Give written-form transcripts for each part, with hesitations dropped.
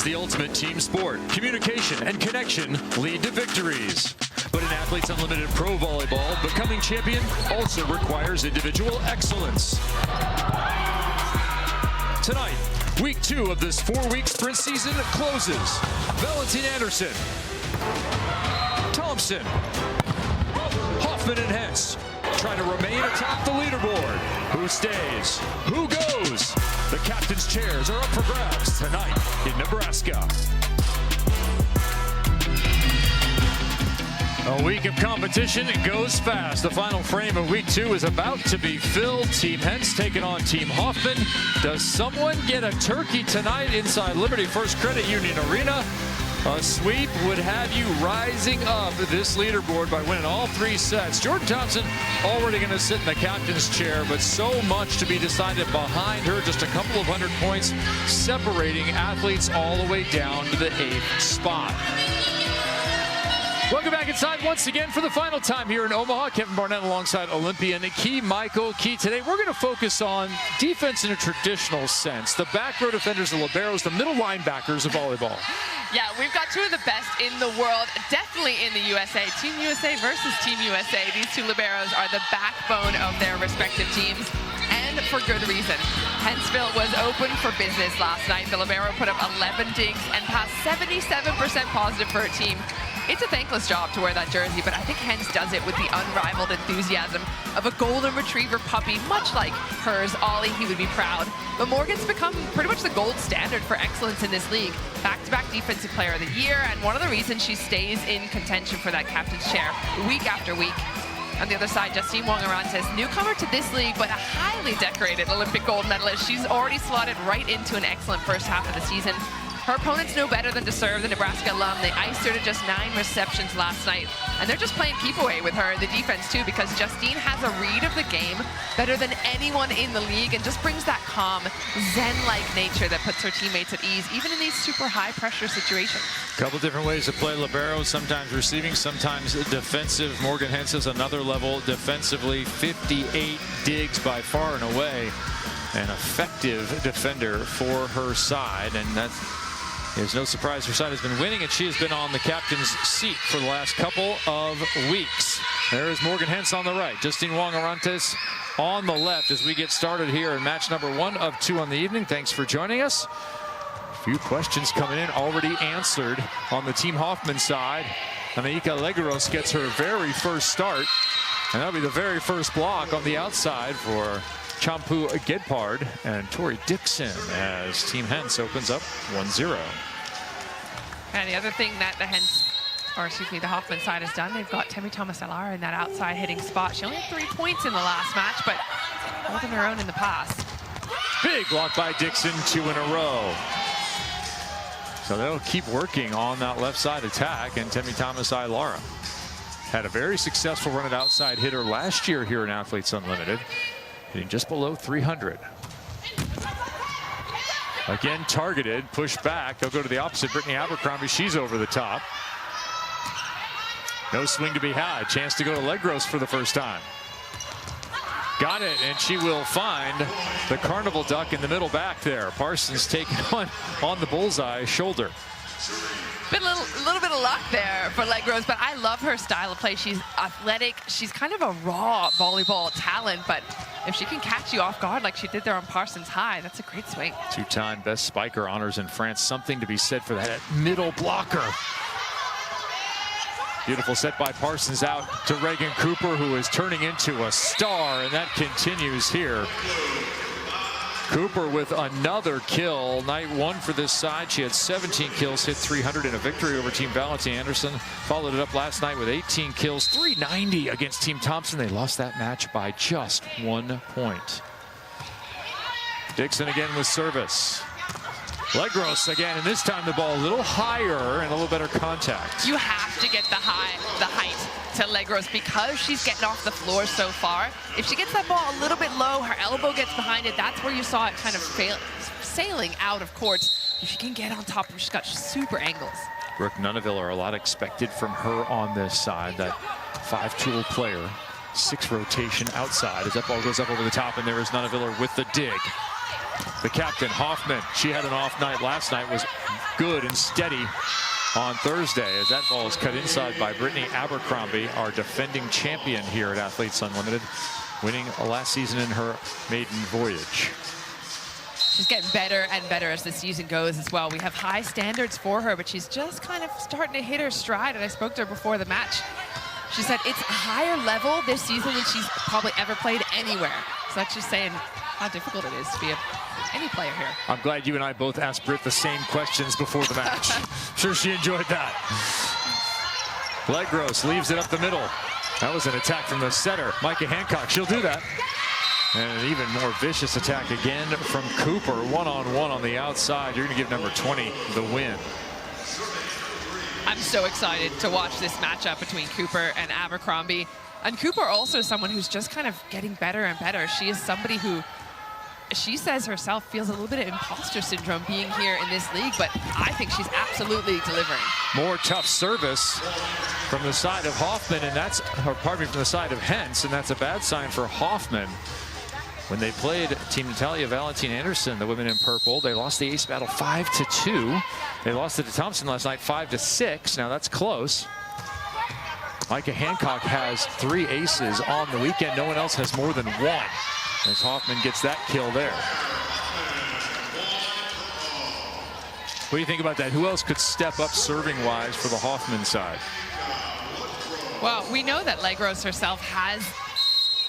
is the ultimate team sport. Communication and connection lead to victories. But in Athletes Unlimited Pro Volleyball, becoming champion also requires individual excellence. Tonight, week 2 of this 4-week sprint season closes. Valentine Anderson, Thompson, Hoffman and Hentz try to remain atop the leaderboard. Who stays? Who goes? The captain's chairs are up for grabs tonight in Nebraska. A week of competition, it goes fast. The final frame of week 2 is about to be filled. Team Hentz taking on Team Hoffman. Does someone get a turkey tonight inside Liberty First Credit Union Arena? A sweep would have you rising up this leaderboard by winning all 3 sets. Jordan Thompson already going to sit in the captain's chair, but so much to be decided behind her. Just a couple of 100 points separating athletes all the way down to the 8th spot. Welcome back inside once again for the final time here in Omaha. Kevin Barnett alongside Olympian Key Michael. Key, today we're going to focus on defense in a traditional sense. The back row defenders, the liberos, the middle linebackers of volleyball. Yeah, we've got 2 of the best in the world, definitely in the USA. Team USA versus Team USA. These 2 liberos are the backbone of their respective teams, and for good reason. Huntsville was open for business last night. The libero put up 11 digs and passed 77% positive for her team. It's a thankless job to wear that jersey, but I think Hentz does it with the unrivaled enthusiasm of a golden retriever puppy, much like hers. Ollie, he would be proud. But Morgan's become pretty much the gold standard for excellence in this league. Back-to-back Defensive Player of the Year, and one of the reasons she stays in contention for that captain's chair week after week. On the other side, Justine Wong-Arantes, newcomer to this league, but a highly decorated Olympic gold medalist. She's already slotted right into an excellent first half of the season. Her opponents know better than to serve the Nebraska alum. They iced her to just 9 receptions last night. And they're just playing keep away with her in the defense too, because Justine has a read of the game better than anyone in the league and just brings that calm, zen-like nature that puts her teammates at ease, even in these super high pressure situations. A couple different ways to play libero, sometimes receiving, sometimes defensive. Morgan Hentz is another level defensively, 58 digs by far and away. An effective defender for her side, and that is no surprise. Her side has been winning, and she has been on the captain's seat for the last couple of weeks. There is Morgan Hentz on the right, Justine Wong-Arantes on the left as we get started here in match number 1 of 2 on the evening. Thanks for joining us. A few questions coming in, already answered on the Team Hoffman side. Anaika Legros gets her very first start, and that'll be the very first block on the outside for Champu Gedpard and Tori Dixon as Team Hentz opens up 1-0. And the other thing that the Hoffman side has done, they've got Temi Thomas-Alara in that outside hitting spot. She only had 3 points in the last match, but holding her own in the past. Big block by Dixon, 2 in a row. So they'll keep working on that left side attack, and Temi Thomas-Alara had a very successful run at outside hitter last year here in Athletes Unlimited, hitting just below 300. Again, targeted, pushed back. They'll go to the opposite. Brittany Abercrombie, she's over the top. No swing to be had. Chance to go to Legros for the first time. Got it, and she will find the Carnival Duck in the middle back there. Parsons taking on the bullseye shoulder. Been a little bit of luck there for Legros, but I love her style of play. She's athletic. She's kind of a raw volleyball talent, but if she can catch you off guard like she did there on Parsons High, that's a great swing. 2-time best spiker honors in France. Something to be said for that middle blocker. Beautiful set by Parsons out to Reagan Cooper, who is turning into a star, and that continues here. Cooper with another kill. Night 1 for this side. She had 17 kills, hit 300 in a victory over Team Valentine Anderson. Followed it up last night with 18 kills, 390 against Team Thompson. They lost that match by just 1 point. Dixon again with service. Legros again, and this time the ball a little higher and a little better contact. You have to get the height to Legros because she's getting off the floor so far. If she gets that ball a little bit low, her elbow gets behind it, that's where you saw it kind of sailing out of court. If she can get on top of her, she's got super angles. Brooke Nunaville, a lot expected from her on this side. That 5-tool player, 6 rotation outside as that ball goes up over the top, and there is Nunaville with the dig. The captain, Hoffman, she had an off night last night, was good and steady on Thursday, as that ball is cut inside by Brittany Abercrombie, our defending champion here at Athletes Unlimited, winning last season in her maiden voyage. She's getting better and better as the season goes as well. We have high standards for her, but she's just kind of starting to hit her stride. And I spoke to her before the match. She said it's a higher level this season than she's probably ever played anywhere. So that's just saying how difficult it is to be any player here. I'm glad you and I both asked Britt the same questions before the match. Sure she enjoyed that. Legros leaves it up the middle. That was an attack from the setter, Micah Hancock. She'll do that. And an even more vicious attack again from Cooper. One-on-one on the outside. You're going to give number 20 the win. I'm so excited to watch this matchup between Cooper and Abercrombie. And Cooper also someone who's just kind of getting better and better. She is somebody who, she says herself, feels a little bit of imposter syndrome being here in this league, but I think she's absolutely delivering. More tough service from the side of Hoffman, and that's, or pardon me, from the side of Hentz, and that's a bad sign for Hoffman. When they played Team Natalia Valentin Anderson, the women in purple, they lost the ace battle 5-2. They lost it to Thompson last night 5-6. Now that's close. Micah Hancock has 3 aces on the weekend. No one else has more than 1. As Hoffman gets that kill there. What do you think about that? Who else could step up serving-wise for the Hoffman side? Well, we know that Legros herself has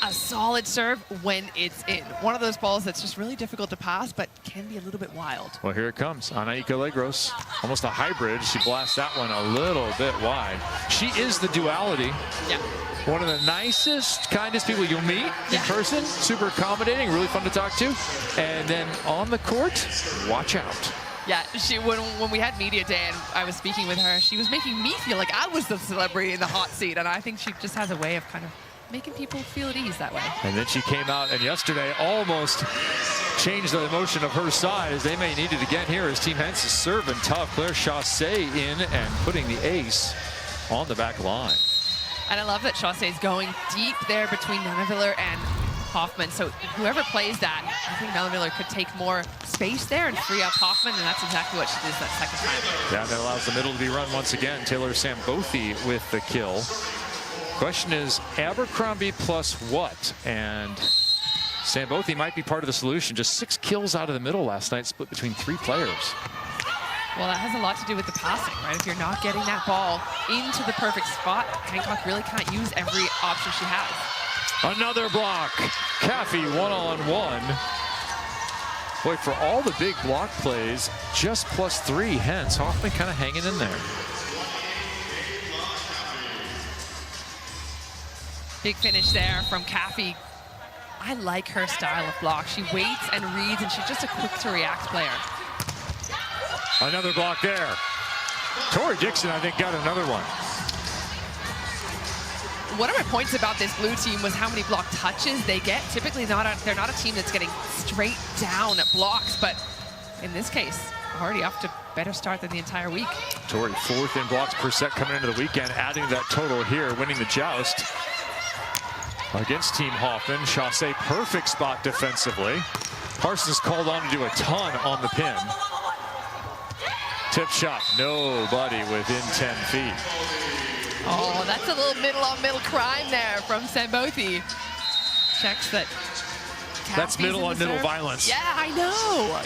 a solid serve when it's in. One of those balls that's just really difficult to pass, but can be a little bit wild. Well, here it comes. Anaika Legros, almost a hybrid. She blasts that one a little bit wide. She is the duality. Yeah. One of the nicest, kindest people you'll meet in person. Super accommodating, really fun to talk to. And then on the court, watch out. Yeah, she when we had media day and I was speaking with her, she was making me feel like I was the celebrity in the hot seat, and I think she just has a way of kind of making people feel at ease that way. And then she came out and yesterday almost changed the emotion of her side, as they may need it again here as Team Hentz is serving tough. Claire Chaussee in and putting the ace on the back line. And I love that Chaussee is going deep there between Nunaviller and Hoffman. So whoever plays that, I think Nunaviller could take more space there and free up Hoffman, and that's exactly what she did that second time. Yeah, that allows the middle to be run once again. Taylor Sambothi with the kill. Question is, Abercrombie plus what? And Sambothi might be part of the solution. Just 6 kills out of the middle last night, split between 3 players. Well, that has a lot to do with the passing, right? If you're not getting that ball into the perfect spot, Hancock really can't use every option she has. Another block. Caffey one-on-one. Boy, for all the big block plays, just +3. Hence, Hoffman kind of hanging in there. Big finish there from Caffey. I like her style of block. She waits and reads, and she's just a quick-to-react player. Another block there. Tori Dixon, I think, got another one. One of my points about this blue team was how many block touches they get. Typically, they're not a team that's getting straight down blocks, but in this case, already off to a better start than the entire week. Tori 4th in blocks per set coming into the weekend, adding that total here, winning the joust against Team Hoffman. Chaussee, perfect spot defensively. Parsons called on to do a ton on the pin. Tip shot, nobody within 10 feet. Oh, that's a little middle-on-middle crime there from Sambothi. Checks that. That's middle-on-middle violence. Yeah, I know.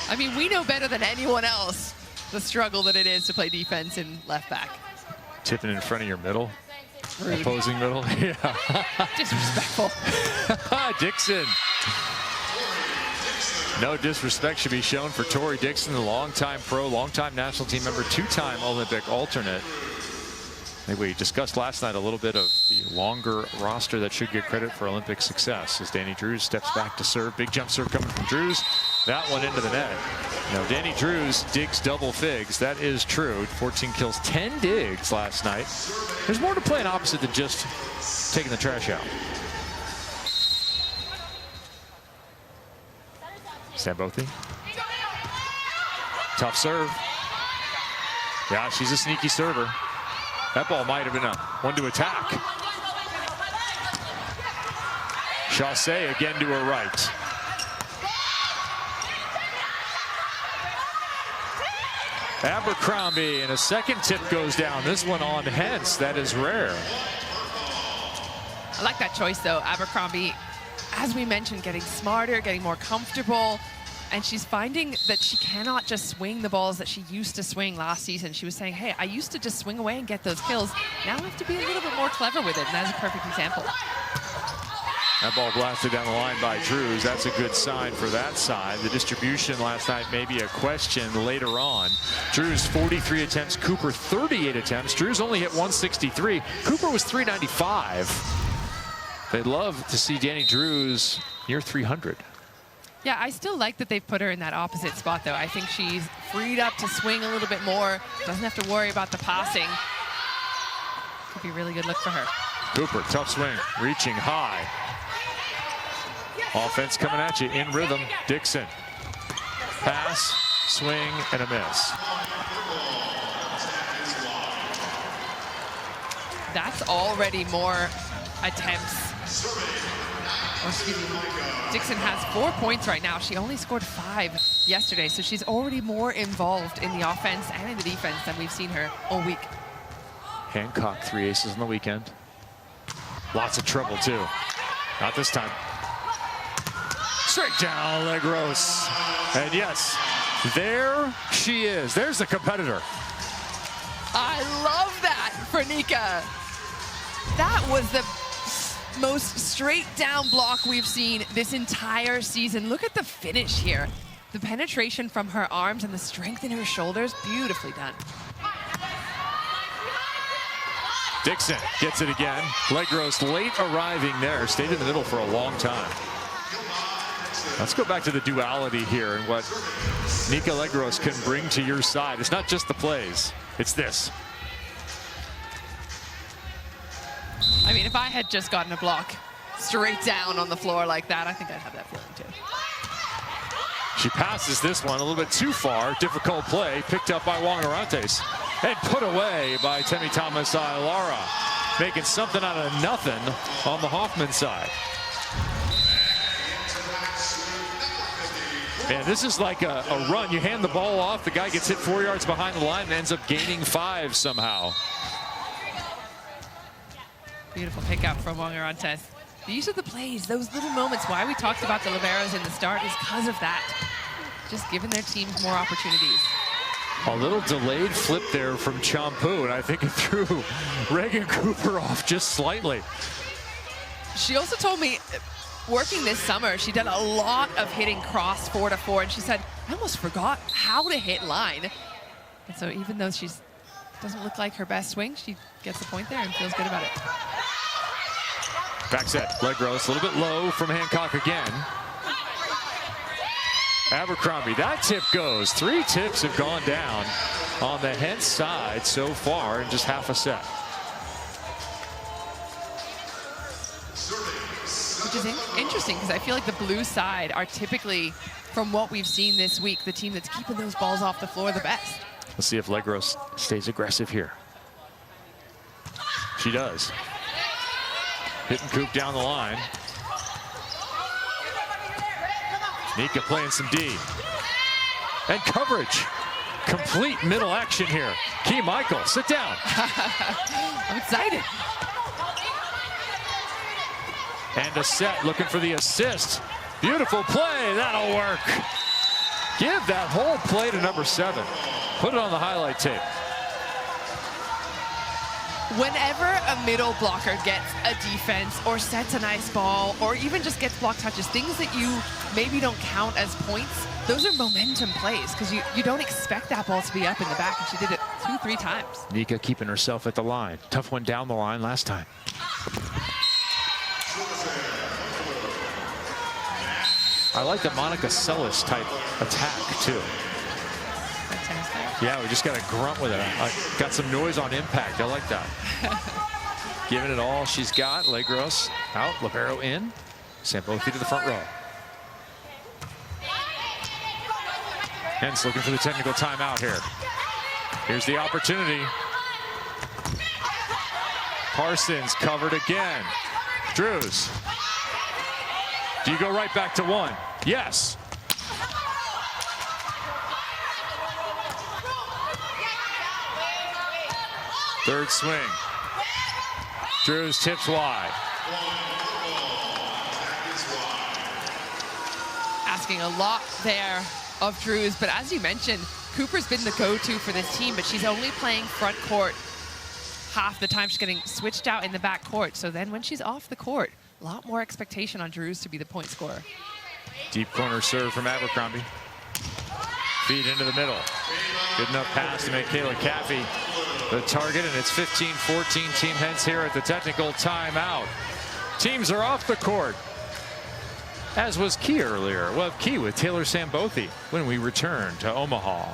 I mean, we know better than anyone else the struggle that it is to play defense in left back. Tipping in front of your middle. Rude. Opposing middle. Yeah. Disrespectful. Dixon. No disrespect should be shown for Tori Dixon, the longtime pro, longtime national team member, 2-time Olympic alternate. I think we discussed last night a little bit of the longer roster that should get credit for Olympic success as Danny Drews steps back to serve. Big jump serve coming from Drews. That one into the net. Now, Danny Drews digs double figs. That is true. 14 kills, 10 digs last night. There's more to play an opposite than just taking the trash out. Sambothi. Tough serve. Yeah, she's a sneaky server. That ball might have been a one to attack. Chaussee again to her right. Abercrombie, and a second tip goes down. This one on Hentz. That is rare. I like that choice, though. Abercrombie, as we mentioned, getting smarter, getting more comfortable. And she's finding that she cannot just swing the balls that she used to swing last season. She was saying, hey, I used to just swing away and get those kills. Now I have to be a little bit more clever with it, and that's a perfect example. That ball blasted down the line by Drews. That's a good sign for that side. The distribution last night may be a question later on. Drews 43 attempts, Cooper 38 attempts. Drews only hit 163. Cooper was 395. They'd love to see Danny Drews near 300. Yeah, I still like that they've put her in that opposite spot, though. I think she's freed up to swing a little bit more. Doesn't have to worry about the passing. Could be a really good look for her. Cooper, tough swing, reaching high. Offense coming at you in rhythm. Dixon. Pass, swing, and a miss. That's already more attempts. Or excuse me, Dixon has 4 points right now. She only scored 5 yesterday, so she's already more involved in the offense and in the defense than we've seen her all week. Hancock 3 aces on the weekend. Lots of trouble too. Not this time. Straight down, Legros. And yes, there she is. There's the competitor. I love that for Nika. That was the most straight down block we've seen this entire season. Look at the finish here. The penetration from her arms and the strength in her shoulders, beautifully done. Dixon gets it again. Legros late arriving there. Stayed in the middle for a long time. Let's go back to the duality here and what Nika Legros can bring to your side. It's not just the plays, it's this. I mean, if I had just gotten a block straight down on the floor like that, I think I'd have that feeling too. She passes this one a little bit too far. Difficult play, picked up by Wong-Arantes and put away by Temi Thomas Ailara, making something out of nothing on the Hoffman side. And this is like a run. You hand the ball off, the guy gets hit 4 yards behind the line and ends up gaining 5 somehow. Beautiful pickup from Wong-Arantes. These are the plays, those little moments. Why we talked about the liberos in the start is because of that. Just giving their teams more opportunities. A little delayed flip there from Champu, and I think it threw Reagan Cooper off just slightly. She also told me, working this summer, she did a lot of hitting cross 4-4, and she said, I almost forgot how to hit line. And so even though she doesn't look like her best swing, she gets the point there and feels good about it. Back set, Legros, a little bit low from Hancock again. Abercrombie, that tip goes. 3 tips have gone down on the Hentz side so far in just half a set. Which is interesting because I feel like the blue side are typically, from what we've seen this week, the team that's keeping those balls off the floor the best. Let's see if Legros stays aggressive here. She does. Hitting Coop down the line. Nika playing some D. And coverage. Complete middle action here. Key Michael, sit down. I'm excited. And a set looking for the assist. Beautiful play, that'll work. Give that whole play to number 7. Put it on the highlight tape. Whenever a middle blocker gets a defense or sets a nice ball or even just gets block touches, things that you maybe don't count as points, those are momentum plays because you don't expect that ball to be up in the back, and she did it 2-3 times. Nika keeping herself at the line. Tough one down the line last time. I like the Monica Seles type attack too. Yeah, we just got to grunt with it. I got some noise on impact. I like that. Giving it all she's got. Legros out, libero in. Sent both feet to the front row. Hentz looking for the technical timeout here. Here's the opportunity. Parsons covered again. Drews. Do you go right back to 1? Yes. Third swing. Drews tips wide. Asking a lot there of Drews, but as you mentioned, Cooper's been the go-to for this team, but she's only playing front court half the time. She's getting switched out in the back court. So then when she's off the court, a lot more expectation on Drews to be the point scorer. Deep corner serve from Abercrombie. Feed into the middle. Good enough pass to make Kayla Caffey the target, and it's 15-14 Team Hentz here at the technical timeout. Teams are off the court, as was Key earlier. We'll have Key with Taylor Sambothy when we return to Omaha.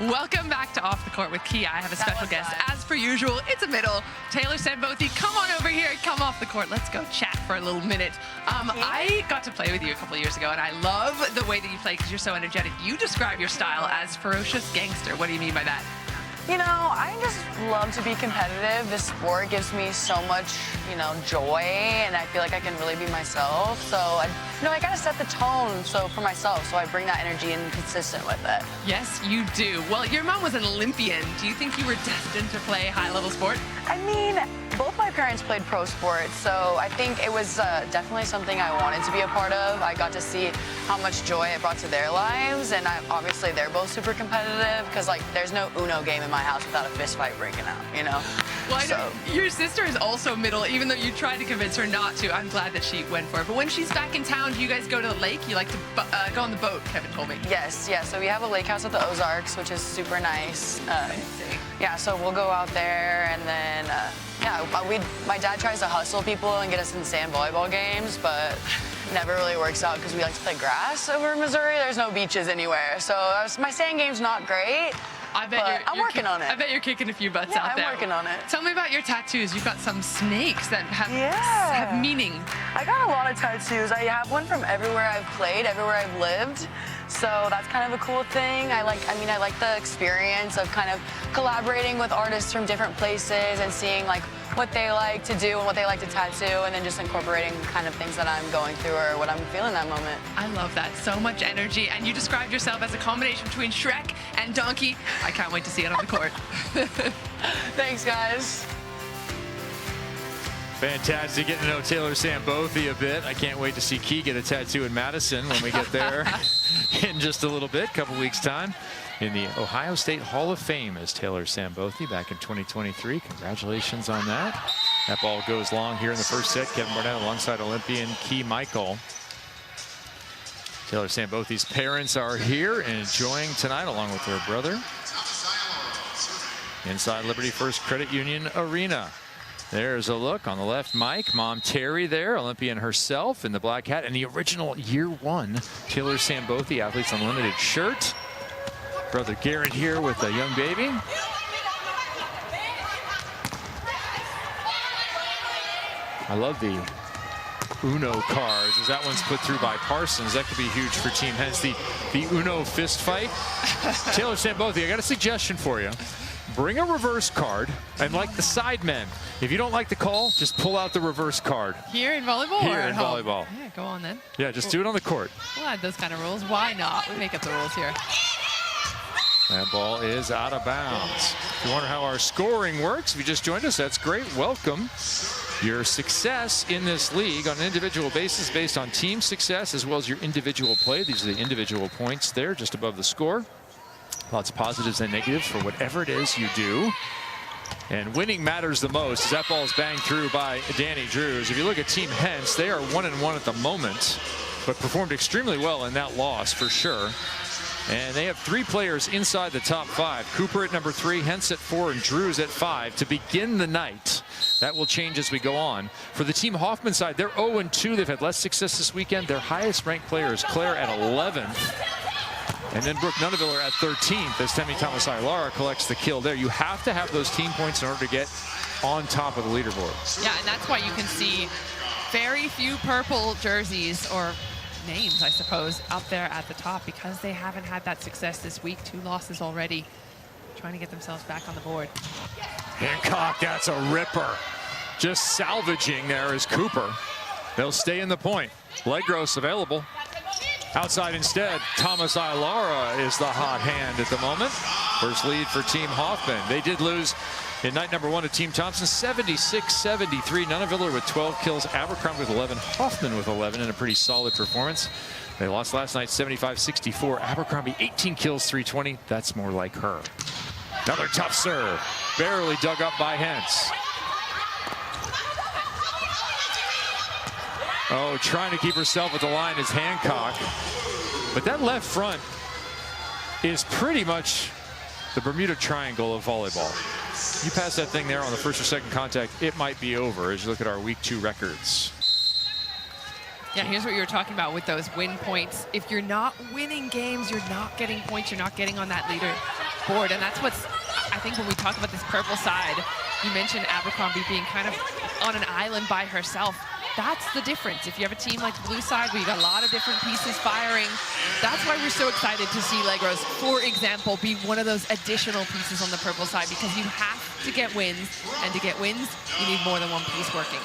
Welcome back to Off the Court with Key. I have a special guest. As per usual, it's a middle. Taylor Sambothy, come on over here. Come off the court. Let's go chat for a little minute. I got to play with you a couple of years ago, and I love the way that you play because you're so energetic. You describe your style as ferocious gangster. What do you mean by that? You know, I just love to be competitive. This sport gives me so much, you know, joy, and I feel like I can really be myself. So, I gotta set the tone for myself, so I bring that energy and consistent with it. Yes, you do. Well, your mom was an Olympian. Do you think you were destined to play high-level sport? I mean, both my parents played pro sports, so I think it was definitely something I wanted to be a part of. I got to see how much joy it brought to their lives, and obviously they're both super competitive because, like, there's no Uno game in my house without a fist fight breaking out, you know? Well, I know your sister is also middle, even though you tried to convince her not to. I'm glad that she went for it. But when she's back in town, do you guys go to the lake? You like to go on the boat, Kevin told me. Yes, yeah, so we have a lake house at the Ozarks, which is super nice. Yeah, so we'll go out there, and then, my dad tries to hustle people and get us in sand volleyball games, but never really works out because we like to play grass over in Missouri. There's no beaches anywhere, so my sand game's not great. I'm working on it. I bet you're kicking a few butts out there. I'm working on it. Tell me about your tattoos. You've got some snakes that have meaning. I got a lot of tattoos. I have one from everywhere I've played, everywhere I've lived. So that's kind of a cool thing. I like the experience of kind of collaborating with artists from different places and seeing like what they like to do and what they like to tattoo, and then just incorporating kind of things that I'm going through or what I'm feeling that moment. I love that. So much energy. And you described yourself as a combination between Shrek and Donkey. I can't wait to see it on the court. Thanks, guys. Fantastic getting to know Taylor Sambothy a bit. I can't wait to see Key get a tattoo in Madison when we get there in just a little bit, couple weeks' time. In the Ohio State Hall of Fame as Taylor Sambothy back in 2023. Congratulations on that. That ball goes long here in the first set. Kevin Barnett alongside Olympian Key Michael. Taylor Sambothy's parents are here and enjoying tonight along with her brother. Inside Liberty First Credit Union Arena. There's a look on the left, Mike. Mom Terry there, Olympian herself in the black hat, and the original year one Taylor Sambothy Athletes Unlimited shirt. Brother Garrett here with a young baby. I love the Uno cards, as that one's put through by Parsons. That could be huge for Team Hentz. The Uno fist fight. Taylor Sambothy, I got a suggestion for you. Bring a reverse card, and like the side men, if you don't like the call, just pull out the reverse card. Here in volleyball? Here or at in home? volleyball. Yeah, go on then. Yeah, just do it on the court. We'll add those kind of rules. Why not? We make up the rules here. That ball is out of bounds. If you wonder how our scoring works, if you just joined us, that's great. Welcome. Your success in this league on an individual basis based on team success as well as your individual play. These are the individual points there just above the score. Lots of positives and negatives for whatever it is you do. And winning matters the most as that ball is banged through by Danny Drews. If you look at Team Hentz, they are 1-1 at the moment, but performed extremely well in that loss for sure. And they have 3 players inside the top 5. Cooper at number 3, Hentz at 4, and Drews at 5 to begin the night. That will change as we go on. For the Team Hoffman side, they're 0-2. They've had less success this weekend. Their highest ranked player is Claire at 11th. And then Brooke Nunneviller at 13th as Temi Thomas-Ailara collects the kill there. You have to have those team points in order to get on top of the leaderboard. Yeah, and that's why you can see very few purple jerseys or names, I suppose, up there at the top because they haven't had that success this week. 2 losses already, trying to get themselves back on the board. Hancock, that's a ripper. Just salvaging there is Cooper. They'll stay in the point. Legros available. Outside instead, Thomas Ilara is the hot hand at the moment. First lead for Team Hoffman. They did lose in night number 1 to Team Thompson, 76-73. Nunaviller with 12 kills, Abercrombie with 11, Hoffman with 11 in a pretty solid performance. They lost last night 75-64. Abercrombie 18 kills, 320. That's more like her. Another tough serve, barely dug up by Hentz. Oh, trying to keep herself at the line is Hancock. But that left front is pretty much the Bermuda Triangle of volleyball. You pass that thing there on the first or second contact, it might be over as you look at our week 2 records. Yeah, here's what you were talking about with those win points. If you're not winning games, you're not getting points, you're not getting on that leader board. And that's what's, I think when we talk about this purple side, you mentioned Abercrombie being kind of on an island by herself. That's the difference. If you have a team like the blue side where you got a lot of different pieces firing, that's why we're so excited to see Legros, for example, be one of those additional pieces on the purple side, because you have to get wins, and to get wins, you need more than one piece working.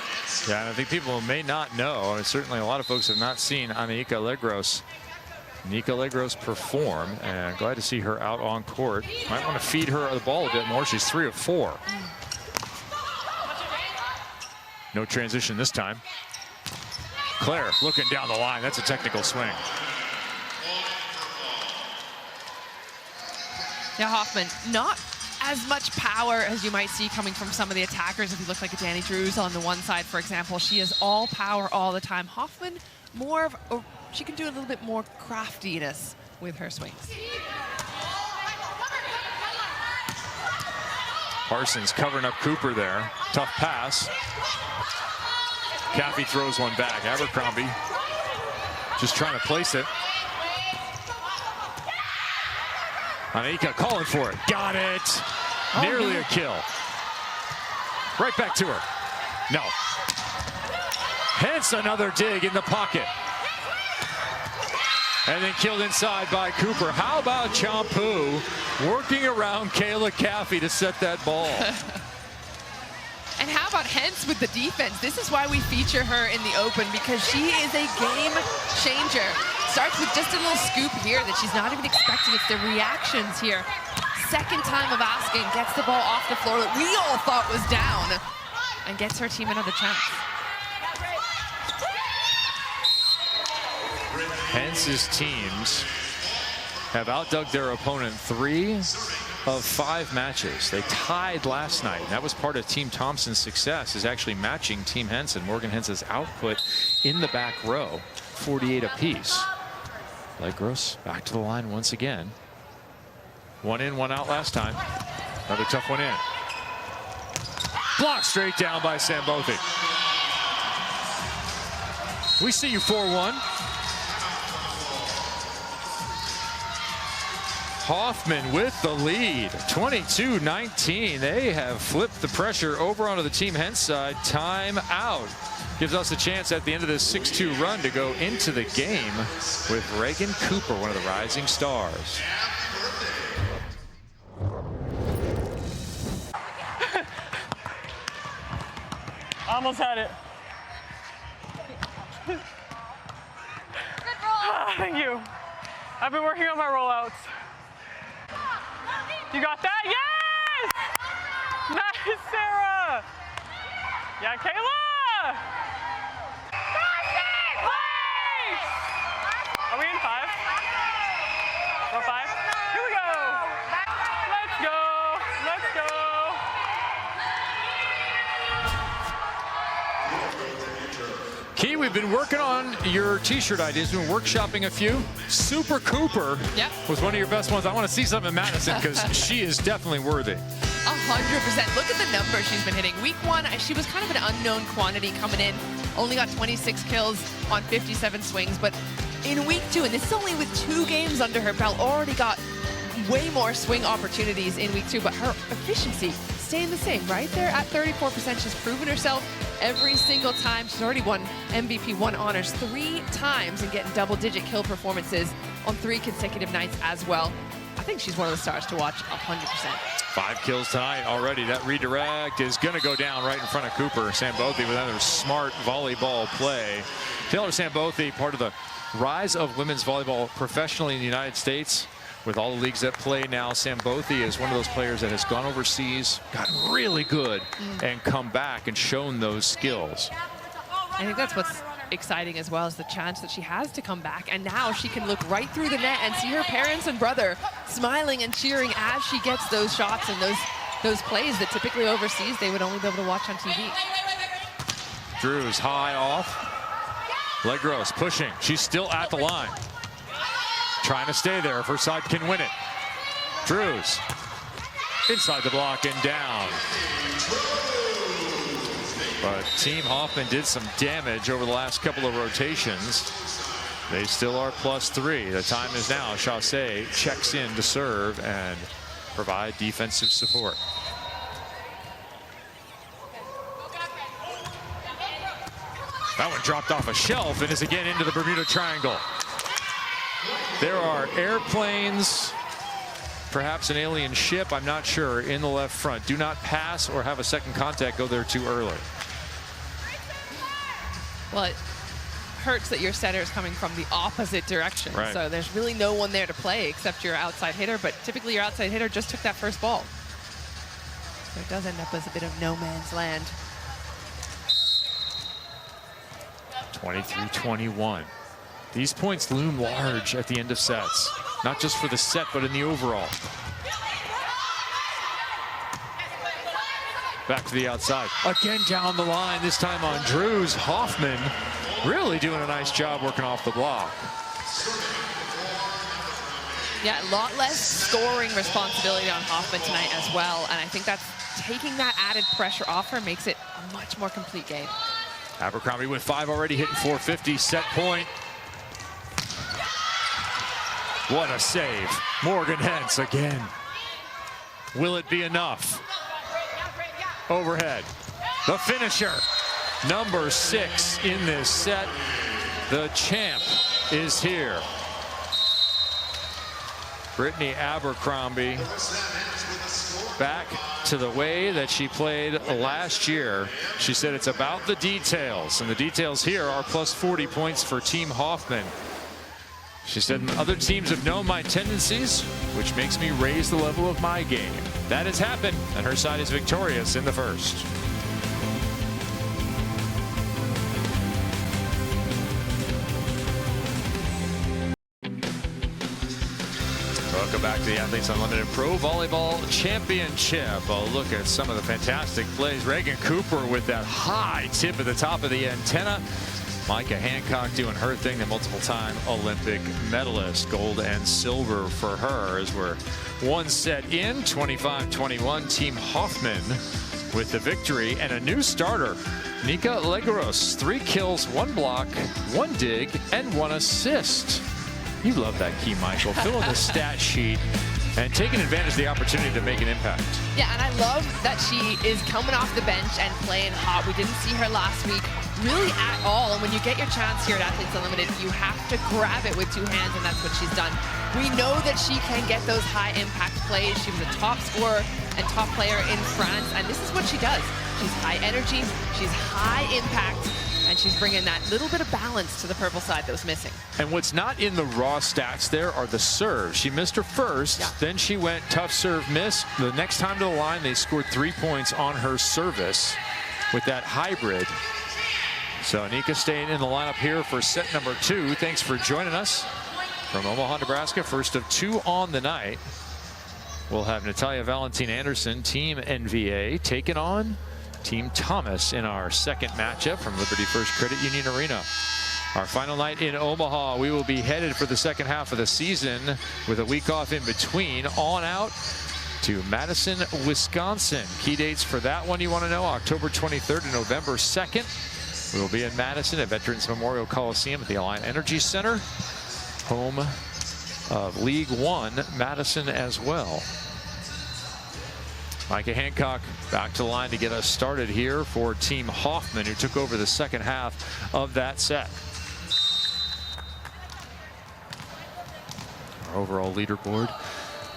Yeah, and I think people may not know, and certainly a lot of folks have not seen Anika Legros. Nika Legros perform, and glad to see her out on court. Might want to feed her the ball a bit more. She's 3 of 4. No transition this time. Claire looking down the line. That's a technical swing. Now Hoffman, not as much power as you might see coming from some of the attackers. If you look like a Danny Drews on the one side, for example, she has all power all the time. Hoffman, more of, she can do a little bit more craftiness with her swings. Parsons covering up Cooper there. Tough pass. Caffey throws one back. Abercrombie just trying to place it. Anika calling for it. Got it. Oh, nearly no. a kill. Right back to her. No. Hence another dig in the pocket. And then killed inside by Cooper. How about Champu working around Kayla Caffey to set that ball? And how about Hentz with the defense? This is why we feature her in the open, because she is a game changer. Starts with just a little scoop here that she's not even expecting. It's the reactions here. Second time of asking, gets the ball off the floor that we all thought was down, and gets her team another chance. Hentz's teams have outdug their opponent 3 of 5 matches. They tied last night. And that was part of Team Thompson's success, is actually matching Team Hentz and Morgan Hentz's output in the back row, 48 apiece. Legros back to the line once again. One in, one out last time. Another tough one in. Blocked straight down by Sambothi. We see you 4-1. Hoffman with the lead, 22-19. They have flipped the pressure over onto the Team Hentz side. Time out. Gives us a chance at the end of this 6-2 run to go into the game with Reagan Cooper, one of the rising stars. Almost had it. Thank you. I've been working on my rollouts. You got that? Yes! Nice, Sarah! Yeah, Kayla! Nice! Are we in 5? We're 5? Here we go! Let's go! Let's go! Key, we've been working on your t-shirt ideas. We've been workshopping a few. Super Cooper was one of your best ones. I want to see something in Madison because she is definitely worthy. 100%. Look at the number she's been hitting. Week 1, she was kind of an unknown quantity coming in. Only got 26 kills on 57 swings. But in week 2, and this is only with 2 games under her belt, already got way more swing opportunities in week 2. But her efficiency staying the same, right there at 34%. She's proven herself every single time. She's already won MVP 1 honors 3 times and getting double-digit kill performances on 3 consecutive nights as well. I think think she's one of the stars to watch 100%. 5 kills tonight already. That redirect is going to go down right in front of Cooper Sambothi with another smart volleyball play. Taylor Sambothi, part of the rise of women's volleyball professionally in the United States. With all the leagues that play now, Sambothi is one of those players that has gone overseas, gotten really good, and come back and shown those skills. I think that's what's exciting as well, is the chance that she has to come back, and now she can look right through the net and see her parents and brother smiling and cheering as she gets those shots and those plays that typically overseas they would only be able to watch on TV. Drews high off. Legros pushing. She's still at the line. Trying to stay there if her side can win it. Drews inside the block and down. But Team Hoffman did some damage over the last couple of rotations. They still are +3. The time is now. Chassé checks in to serve and provide defensive support. That one dropped off a shelf and is again into the Bermuda Triangle. There are airplanes, perhaps an alien ship, I'm not sure, in the left front. Do not pass or have a second contact go there too early. Well, it hurts that your setter is coming from the opposite direction. Right. So there's really no one there to play except your outside hitter, but typically your outside hitter just took that first ball. So it does end up as a bit of no man's land. 23-21. These points loom large at the end of sets, not just for the set, but in the overall. Back to the outside. Again down the line, this time on Drews. Hoffman really doing a nice job working off the block. Yeah, a lot less scoring responsibility on Hoffman tonight as well. And I think that's taking that added pressure off her makes it a much more complete game. Abercrombie with 5 already, hitting 450, set point. What a save. Morgan Hentz again. Will it be enough? Overhead. The finisher. Number 6 in this set. The champ is here. Brittany Abercrombie back to the way that she played last year. She said it's about the details, and the details here are +40 points for Team Hoffman. She said, other teams have known my tendencies, which makes me raise the level of my game. That has happened, and her side is victorious in the first. Welcome back to the Athletes Unlimited Pro Volleyball Championship. A look at some of the fantastic plays. Reagan Cooper with that high tip at the top of the antenna. Micah Hancock doing her thing, the multiple-time Olympic medalist. Gold and silver for her as we're one set in, 25-21. Team Hoffman with the victory and a new starter, Nika Legros. 3 kills, 1 block, 1 dig, and 1 assist. You love that key, Michael. Filling the stat sheet and taking advantage of the opportunity to make an impact. Yeah, and I love that she is coming off the bench and playing hot. We didn't see her last week really at all. And when you get your chance here at Athletes Unlimited, you have to grab it with 2 hands, and that's what she's done. We know that she can get those high impact plays. She was a top scorer and top player in France, and this is what she does. She's high energy, she's high impact, and she's bringing that little bit of balance to the purple side that was missing. And what's not in the raw stats there are the serves. She missed her first, then she went tough serve miss. The next time to the line, they scored 3 points on her service with that hybrid. So Nika staying in the lineup here for set number 2. Thanks for joining us from Omaha, Nebraska. First of 2 on the night. We'll have Natalia Valentin Anderson, Team NVA, taking on Team Thomas in our second matchup from Liberty First Credit Union Arena. Our final night in Omaha. We will be headed for the second half of the season with a week off in between, on out to Madison, Wisconsin. Key dates for that one you want to know: October 23rd and November 2nd. We will be in Madison at Veterans Memorial Coliseum at the Alliant Energy Center, home of League One Madison as well. Micah Hancock back to the line to get us started here for Team Hoffman, who took over the second half of that set. Our overall leaderboard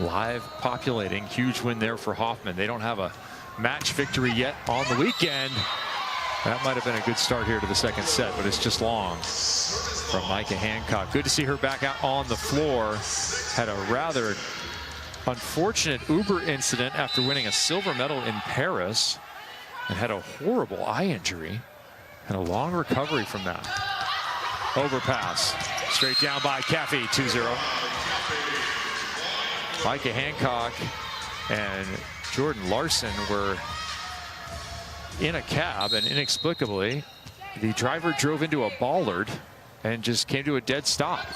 live populating. Huge win there for Hoffman. They don't have a match victory yet on the weekend. That might have been a good start here to the second set, but it's just long from Micah Hancock. Good to see her back out on the floor. Had a rather unfortunate Uber incident after winning a silver medal in Paris and had a horrible eye injury and a long recovery from that. Overpass. Straight down by Caffey, 2-0. Micah Hancock and Jordan Larson were in a cab, and inexplicably the driver drove into a bollard and just came to a dead stop.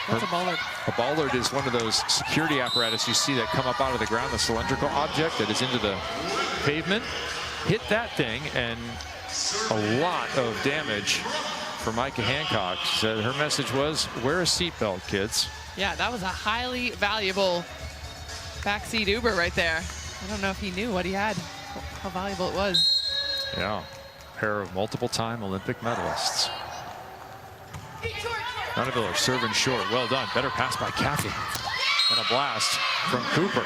What's a bollard? A bollard is one of those security apparatus you see that come up out of the ground, the cylindrical object that is into the pavement. Hit that thing, and a lot of damage for Micah Hancock. So her message was, wear a seatbelt, kids. Yeah, that was a highly valuable backseat Uber right there. I don't know if he knew what he had, how valuable it was. Yeah, pair of multiple-time Olympic medalists. Nunaviller serving short. Well done. Better pass by Caffey. And a blast from Cooper.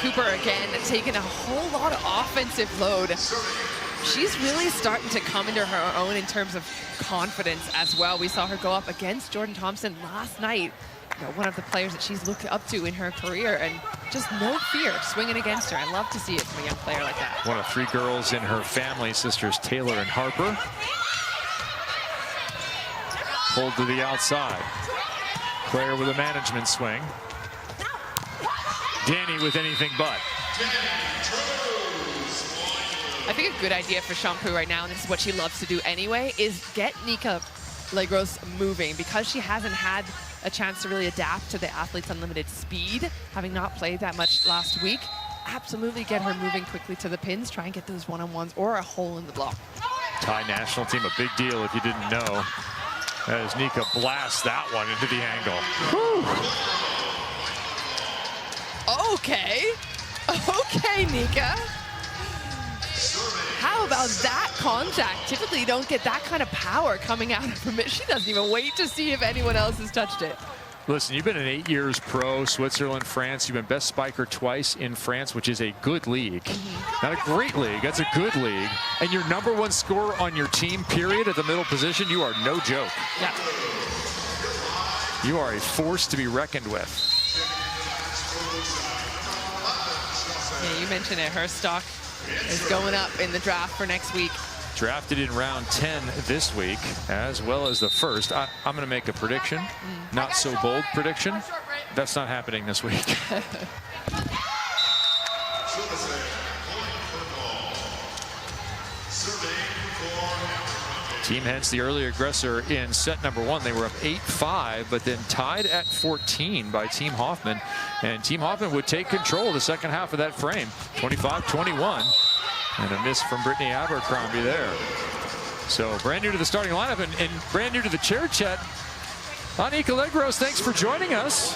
Cooper again taking a whole lot of offensive load. She's really starting to come into her own in terms of confidence as well. We saw her go up against Jordan Thompson last night. You know, one of the players that she's looked up to in her career, and just no fear swinging against her. I love to see it from a young player like that. One of 3 girls in her family, sisters Taylor and Harper. Pulled to the outside. Claire with a management swing. Danny with anything but. I think a good idea for Shampoo right now, and this is what she loves to do anyway, is get Nika Legros moving, because she hasn't had a chance to really adapt to the Athletes Unlimited speed, having not played that much last week. Absolutely get her moving quickly to the pins, try and get those one-on-ones or a hole in the block. Thai national team, a big deal if you didn't know, as Nika blasts that one into the angle. Okay. Okay, Nika. How about that contact? Typically, you don't get that kind of power coming out of her. She doesn't even wait to see if anyone else has touched it. Listen, you've been in 8 years pro, Switzerland, France. You've been best spiker twice in France, which is a good league. Not a great league, that's a good league. And your #1 scorer on your team, period, at the middle position, you are no joke. Yeah. You are a force to be reckoned with. Yeah, you mentioned it. Her stock is going up in the draft for next week. Drafted in round 10 this week, as well as the first. I'm going to make a prediction, not so bold prediction. That's not happening this week. Team Hentz, the early aggressor in set #1. They were up 8-5, but then tied at 14 by Team Hoffman. And Team Hoffman would take control of the second half of that frame, 25-21. And a miss from Brittany Abercrombie there. So brand new to the starting lineup and brand new to the chair chat. Nika Legros, thanks for joining us.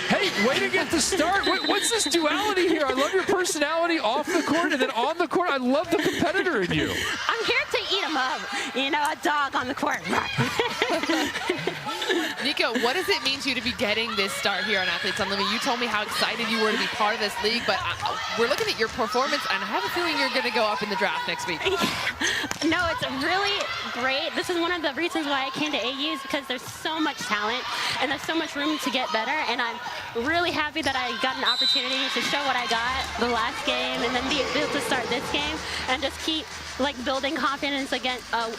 Hey, way to get the start. What's this duality here? I love your personality off the court and then on the court. I love the competitor in you. I'm here to eat them up. You know, a dog on the court. Nika, what does it mean to you to be getting this start here on Athletes Unlimited? You told me how excited you were to be part of this league, but we're looking at your performance, and I have a feeling you're going to go up in the draft next week. No, it's really great. This is one of the reasons why I came to AU, because there's so much talent, and there's so much room to get better, and I'm really happy that I got an opportunity to show what I got the last game, and then be able to start this game, and just keep building confidence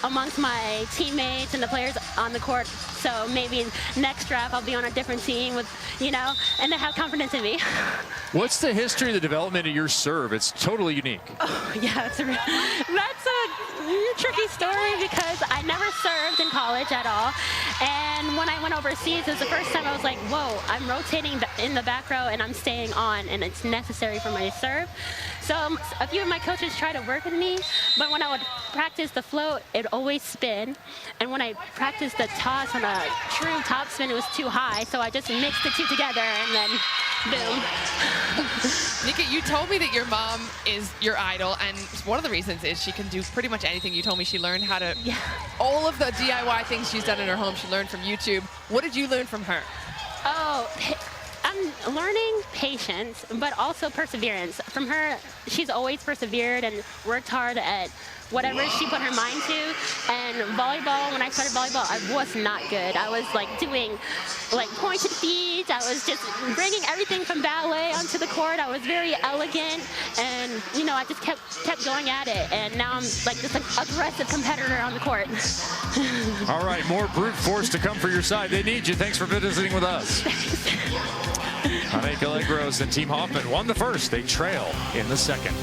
amongst my teammates and the players on the court. So maybe next draft I'll be on a different team with, and they have confidence in me. What's the history of the development of your serve? It's totally unique. Oh, yeah, that's a tricky story, because I never served in college at all. And when I went overseas, it was the first time I was like, whoa, I'm rotating in the back row and I'm staying on, and it's necessary for my serve. So a few of my coaches try to work with me, but when I would practice the float, it'd always spin. And when I practiced the toss on a true top spin, it was too high. So I just mixed the two together and then boom. Nika, you told me that your mom is your idol, and one of the reasons is she can do pretty much anything. You told me she learned how to, all of the DIY things she's done in her home, she learned from YouTube. What did you learn from her? Oh, I'm learning patience, but also perseverance. From her, she's always persevered and worked hard at whatever she put her mind to. And volleyball, when I started volleyball, I was not good. I was like doing like pointed feet. I was just bringing everything from ballet onto the court. I was very elegant, and you know, I just kept going at it. And now I'm like this aggressive competitor on the court. All right, more brute force to come for your side. They need you. Thanks for visiting with us. Annika Legros and Team Hoffman won the first. They trail in the second.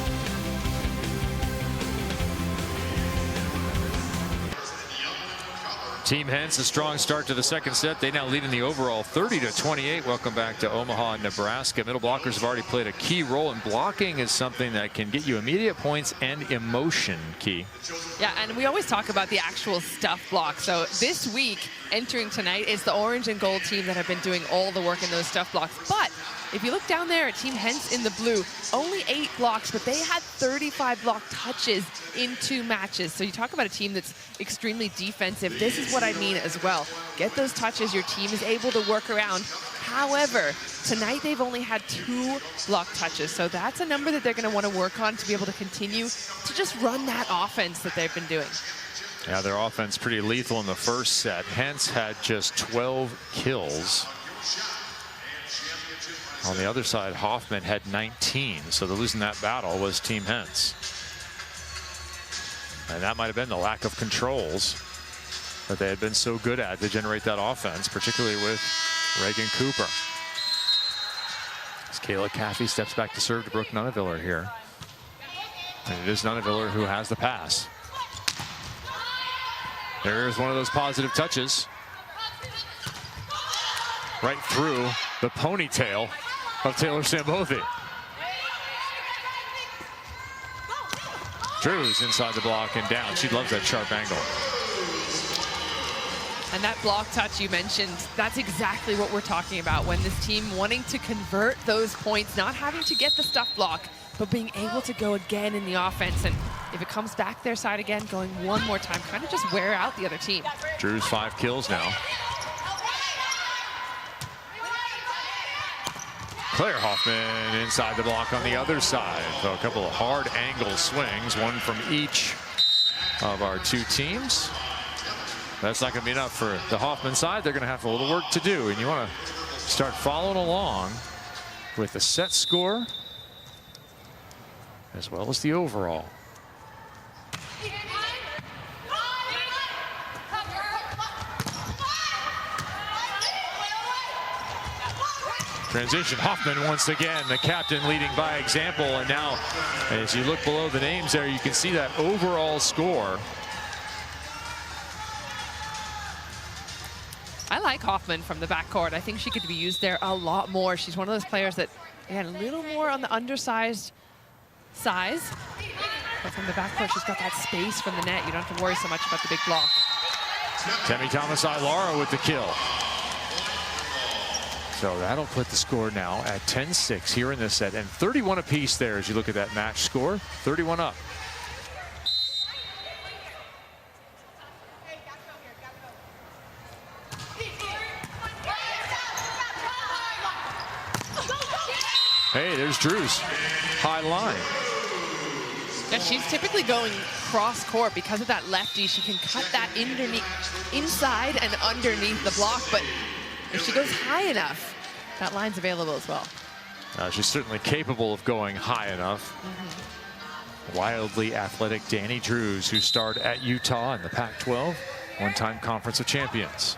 Team Hentz, a strong start to the second set. They now lead in the overall 30-28. Welcome back to Omaha, Nebraska. Middle blockers have already played a key role, and blocking is something that can get you immediate points and emotion, Key. Yeah, and we always talk about the actual stuff block. So this week, entering tonight, is the orange and gold team that have been doing all the work in those stuff blocks. But if you look down there at Team Hentz in the blue, only 8 blocks, but they had 35 block touches in 2 matches. So you talk about a team that's extremely defensive. This is what I mean as well. Get those touches, your team is able to work around. However, tonight they've only had 2 block touches. So that's a number that they're going to want to work on to be able to continue to just run that offense that they've been doing. Yeah, their offense pretty lethal in the first set. Hentz had just 12 kills. On the other side, Hoffman had 19, so the losing that battle was Team Hentz. And that might have been the lack of controls that they had been so good at to generate that offense, particularly with Reagan Cooper. As Kayla Caffey steps back to serve to Brooke Nunneviller here. And it is Nunneviller who has the pass. There's one of those positive touches. Right through the ponytail of Taylor Sambothi. Drews inside the block and down. She loves that sharp angle. And that block touch you mentioned, that's exactly what we're talking about when this team wanting to convert those points, not having to get the stuff block, but being able to go again in the offense. And if it comes back their side again, going one more time, kind of just wear out the other team. Drews 5 kills now. Claire Hoffman inside the block on the other side. So a couple of hard angle swings, one from each of our 2 teams. That's not going to be enough for the Hoffman side. They're going to have a little work to do, and you want to start following along with the set score as well as the overall. Transition, Hoffman once again, the captain leading by example. And now, as you look below the names there, you can see that overall score. I like Hoffman from the backcourt. I think she could be used there a lot more. She's one of those players that, again, a little more on the undersized size. But from the backcourt, she's got that space from the net. You don't have to worry so much about the big block. Temi Thomas-Ailara with the kill. So that'll put the score now at 10-6 here in this set, and 31 apiece there as you look at that match score. 31 up. Hey, there's Drews. High line. Yeah, she's typically going cross court because of that lefty. She can cut that inside and underneath the block, but if she goes high enough, that line's available as well. She's certainly capable of going high enough. Wildly athletic Danny Drews, who starred at Utah in the Pac-12, one-time Conference of Champions.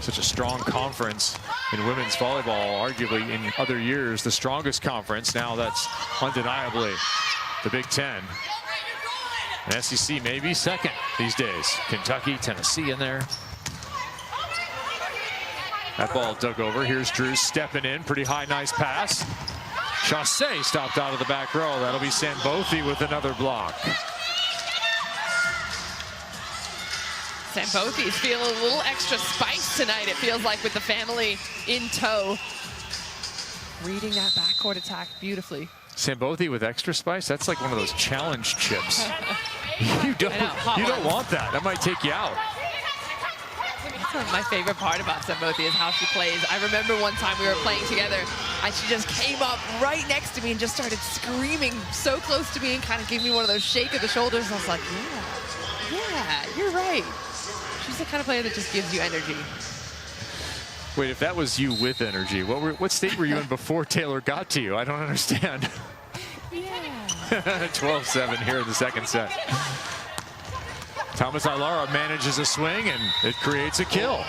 Such a strong conference in women's volleyball, arguably in other years the strongest conference. Now that's undeniably the Big Ten. And SEC may be second these days. Kentucky, Tennessee in there. That ball dug over. Here's Drews stepping in. Pretty high, nice pass. Chassé stopped out of the back row. That'll be Sambothi with another block. Sambothi's feeling a little extra spice tonight, it feels like, with the family in tow. Reading that backcourt attack beautifully. Sambothi with extra spice? That's like one of those challenge chips. You don't want that. That might take you out. That's my favorite part about Sambothi is how she plays. I remember one time we were playing together and she just came up right next to me and just started screaming so close to me and kind of gave me one of those shake of the shoulders. And I was like, yeah, you're right. She's the kind of player that just gives you energy. Wait, if that was you with energy, what state were you in before Taylor got to you? I don't understand. Yeah. 12-7 here in the second set. Thomas Ilara manages a swing, and it creates a kill.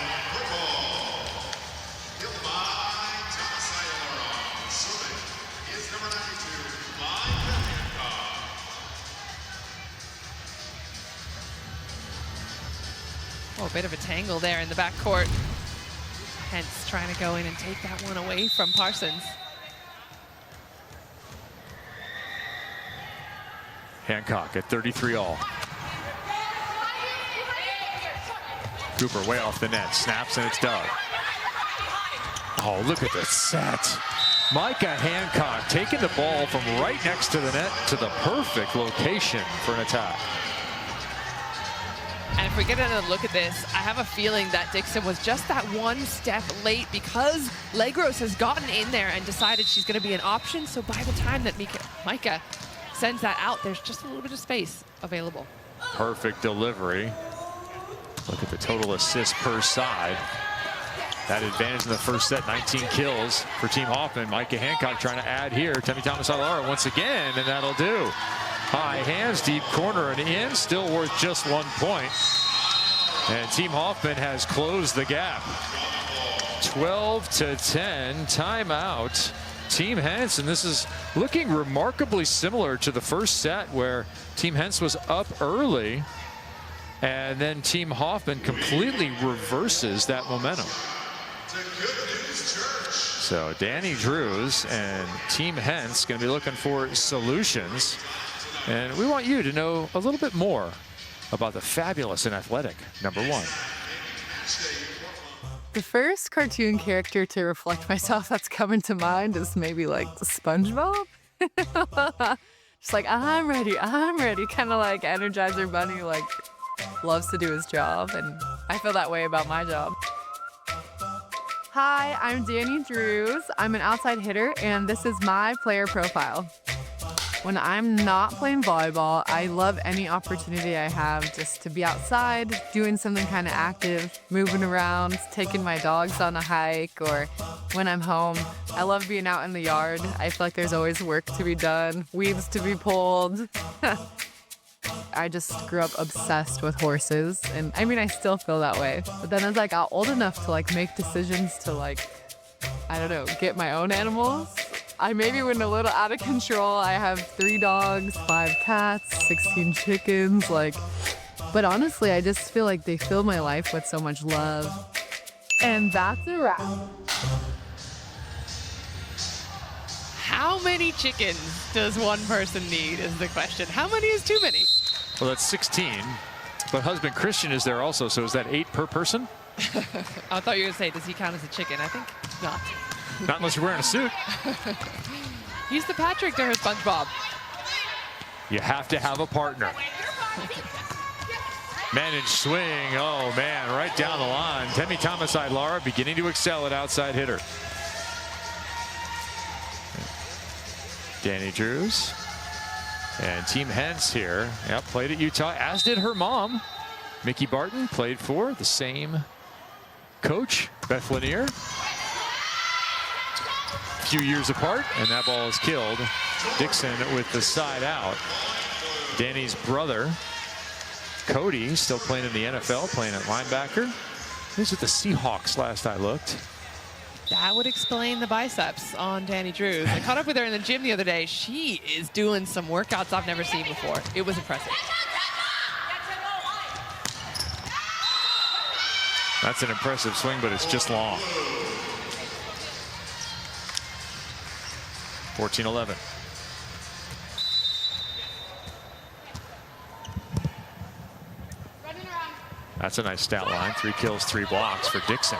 Oh, a bit of a tangle there in the backcourt. Hentz trying to go in and take that one away from Parsons. Hancock at 33 all. Cooper way off the net, snaps and it's dug. Oh, look at the set. Micah Hancock taking the ball from right next to the net to the perfect location for an attack. And if we get another look at this, I have a feeling that Dixon was just that one step late because Legros has gotten in there and decided she's going to be an option. So by the time that Micah sends that out, there's just a little bit of space available. Perfect delivery. Look at the total assists per side. That advantage in the first set, 19 kills for Team Hoffman. Micah Hancock trying to add here. Temi Thomas Ilara once again, and that'll do. High hands, deep corner, and in. Still worth just 1 point. And Team Hoffman has closed the gap. 12-10, timeout. Team Hentz, and this is looking remarkably similar to the first set where Team Hentz was up early, and then Team Hoffman completely reverses that momentum. So Danny Drews and Team Hentz going to be looking for solutions. And we want you to know a little bit more about the fabulous and athletic number 1. The first cartoon character to reflect myself that's coming to mind is maybe like SpongeBob. Just like, I'm ready, kind of like Energizer Bunny, like loves to do his job, and I feel that way about my job. Hi, I'm Danny Drews. I'm an outside hitter, and this is my player profile. When I'm not playing volleyball, I love any opportunity I have just to be outside, doing something kind of active, moving around, taking my dogs on a hike, or when I'm home. I love being out in the yard. I feel like there's always work to be done, weeds to be pulled. I just grew up obsessed with horses, and I mean, I still feel that way. But then as I got old enough to like make decisions to like, I don't know, get my own animals, I maybe went a little out of control. I have 3 dogs, 5 cats, 16 chickens, but honestly, I just feel like they fill my life with so much love. And that's a wrap. How many chickens does one person need is the question. How many is too many? Well, that's 16, but husband Christian is there also, so is that 8 per person? I thought you were going to say, does he count as a chicken? I think not. Not unless you're wearing a suit. He's the Patrick to her SpongeBob. You have to have a partner. Managed swing, oh man, right down the line. Temi Thomas Ilara beginning to excel at outside hitter. Danny Drews and Team Hentz here. Yep, played at Utah, as did her mom. Mickey Barton played for the same coach, Beth Lanier. Few years apart, and that ball is killed. Dixon with the side out. Danny's brother, Cody, still playing in the NFL, playing at linebacker. He was with the Seahawks last I looked. That would explain the biceps on Danny Drews. I caught up with her in the gym the other day. She is doing some workouts I've never seen before. It was impressive. That's an impressive swing, but it's just long. 14-11. That's a nice stat line. 3 kills, 3 blocks for Dixon.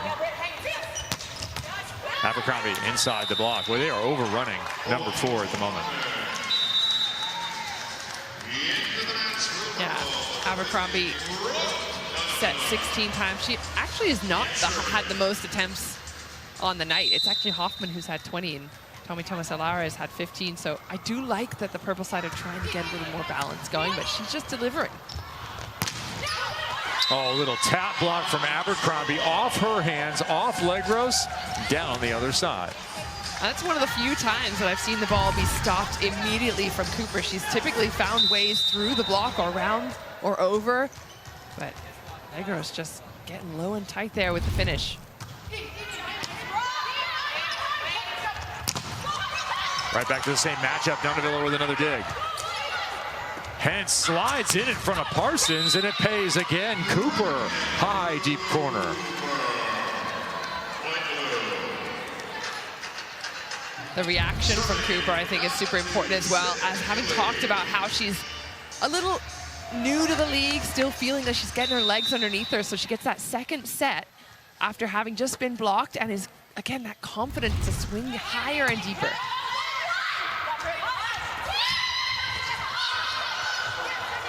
Abercrombie inside the block. Well, they are overrunning number 4 at the moment. Yeah, Abercrombie set 16 times. She actually has not had the most attempts on the night. It's actually Hoffman who's had 20, and Tommy Tomasalara has had 15. So I do like that the purple side are trying to get a little more balance going, but she's just delivering. Oh, a little tap block from Abercrombie off her hands, off Legros, down the other side. That's one of the few times that I've seen the ball be stopped immediately from Cooper. She's typically found ways through the block or around or over, but Legros just getting low and tight there with the finish. Right back to the same matchup. Nunavilla with another dig. Hentz slides in front of Parsons, and it pays again. Cooper, high, deep corner. The reaction from Cooper, I think, is super important as well, as having talked about how she's a little new to the league, still feeling that she's getting her legs underneath her, so she gets that second set after having just been blocked, and is, again, that confidence to swing higher and deeper.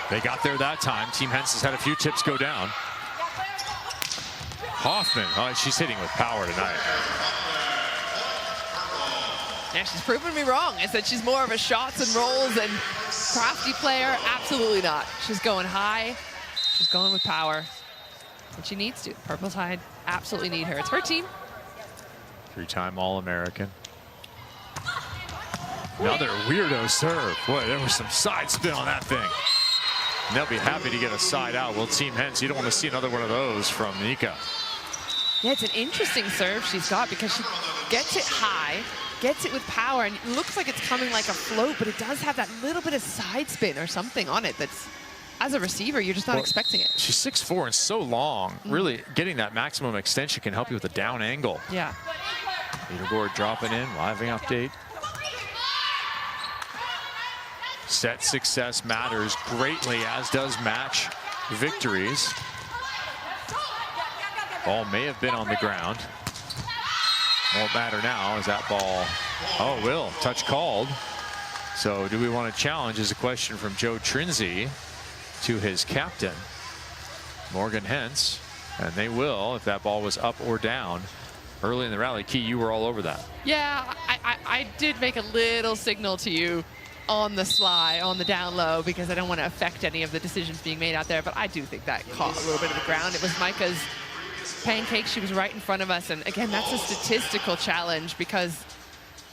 They got there that time. Team Hentz has had a few tips go down. Hoffman, oh, she's hitting with power tonight. Yeah, she's proven me wrong. I said she's more of a shots and rolls and crafty player. Absolutely not. She's going high. She's going with power. And she needs to. Purple side absolutely need her. It's her team. 3-time All-American. Another weirdo serve. Boy, there was some side spin on that thing. And they'll be happy to get a side out. Well, Team Hentz, you don't want to see another one of those from Nika. Yeah, it's an interesting serve she's got because she gets it high, gets it with power, and it looks like it's coming like a float, but it does have that little bit of side spin or something on it that's, as a receiver, you're just not expecting it. She's 6'4" and so long. Really, getting that maximum extension can help you with a down angle. Yeah. Leaderboard dropping in, living update. Set success matters greatly, as does match victories. Ball may have been on the ground. Won't matter now as that ball, oh, will, touch called. So do we want to challenge is a question from Joe Trinzi to his captain, Morgan Hentz, and they will if that ball was up or down early in the rally. Key, you were all over that. Yeah, I did make a little signal to you on the sly, on the down low, because I don't want to affect any of the decisions being made out there, but I do think that caught a little bit of the ground. It was Micah's pancake. She was right in front of us, and again, that's a statistical challenge because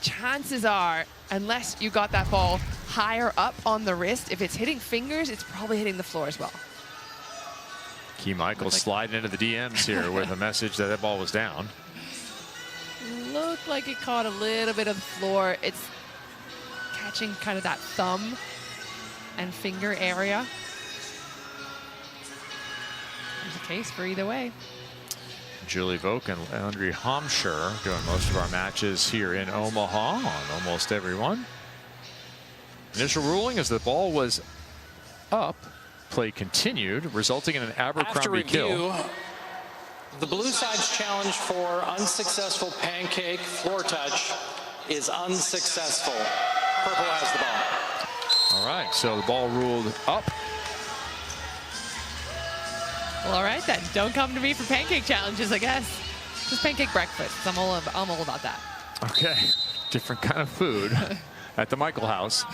chances are, unless you got that ball higher up on the wrist, if it's hitting fingers, it's probably hitting the floor as well. Key Michael sliding into the DMs here with a message that that ball was down. Looked like it caught a little bit of the floor. It's catching kind of that thumb and finger area. There's a case for either way. Julie Voke and Andre Homscher doing most of our matches here in Omaha on almost everyone. Initial ruling is the ball was up. Play continued, resulting in an Abercrombie kill. The blue side's challenge for unsuccessful pancake floor touch is unsuccessful. Purple has the ball. All right, so the ball ruled up. Well, all right then. Don't come to me for pancake challenges, I guess. Just pancake breakfast. I'm all about that. Okay, different kind of food at the Michael house.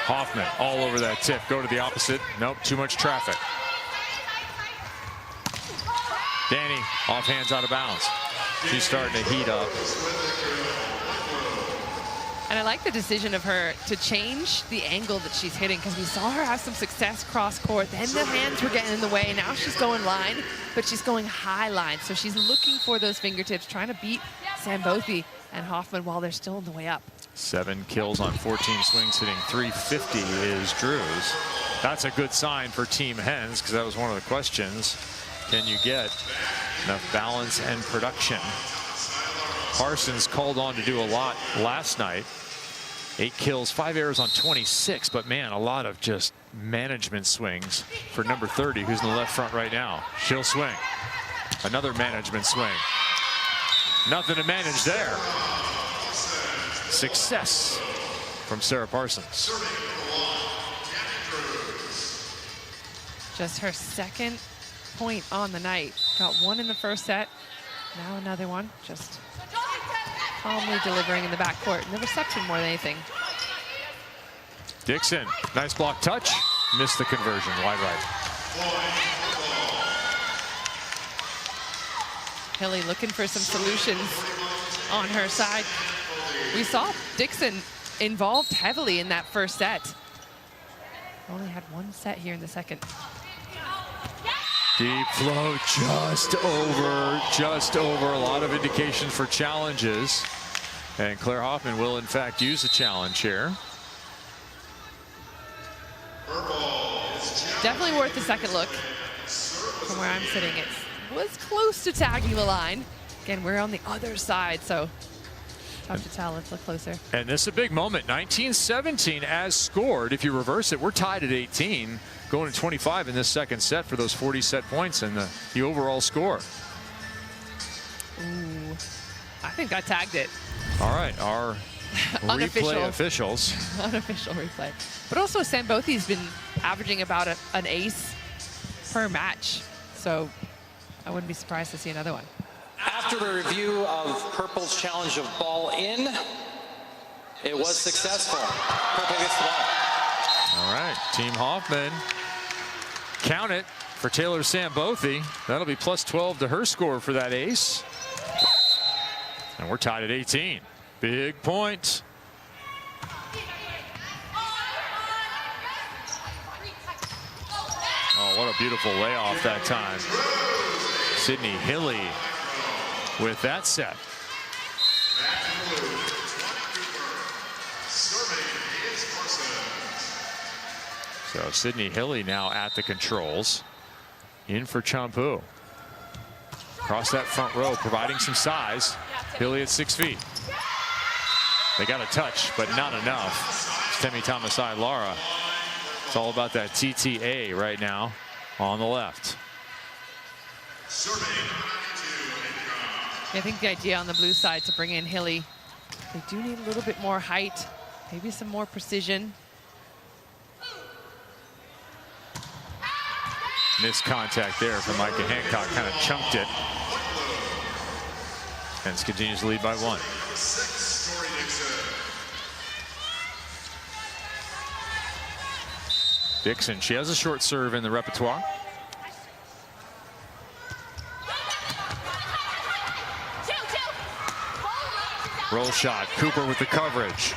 Hoffman all over that tip. Go to the opposite. Nope, too much traffic. Danny off hands out of bounds. She's starting to heat up. And I like the decision of her to change the angle that she's hitting, because we saw her have some success cross court. Then the hands were getting in the way. Now she's going line, but she's going high line. So she's looking for those fingertips, trying to beat Sambothi and Hoffman while they're still on the way up. 7 kills on 14 swings, hitting 350 is Drews. That's a good sign for Team Hentz, because that was one of the questions. can you get enough balance and production? Parsons called on to do a lot last night. 8 kills, 5 errors on 26, but man, a lot of just management swings for number 30, who's in the left front right now. She'll swing. Another management swing. Nothing to manage there. Success from Sarah Parsons. Just her second point on the night. Got one in the first set. Now another one. Just calmly delivering in the backcourt. And the reception more than anything. Dixon, nice block touch. Missed the conversion, wide right. Hilly looking for some solutions on her side. We saw Dixon involved heavily in that first set. Only had one set here in the second. Deep flow just over. A lot of indications for challenges. And Claire Hoffman will in fact use a challenge here. Definitely worth the second look. From where I'm sitting, it was close to tagging the line. Again, we're on the other side, so tough to tell. Let's look closer. And this is a big moment. 19-17 as scored. If you reverse it, we're tied at 18. Going to 25 in this second set for those 40 set points and the overall score. Ooh, I think I tagged it. All right, our replay officials. Unofficial replay. But also Sambothi's been averaging about an ace per match. So I wouldn't be surprised to see another one. After the review of Purple's challenge of ball in, it was successful. Purple gets the ball. All right, Team Hoffman. Count it for Taylor Sambothi. That'll be plus 12 to her score for that ace. And we're tied at 18. Big point. Oh, what a beautiful layoff that time. Sydney Hilly with that set. So Sydney Hilly now at the controls. In for Champu. Across that front row, providing some size. Hilly at 6 feet. They got a touch, but not enough. Temi Tomasai Lara. It's all about that TTA right now on the left. I think the idea on the blue side to bring in Hilly, they do need a little bit more height, maybe some more precision. Missed contact there from Micah Hancock, kind of chunked it. Hentz continues to lead by 1. Dixon, she has a short serve in the repertoire. Roll shot, Cooper with the coverage.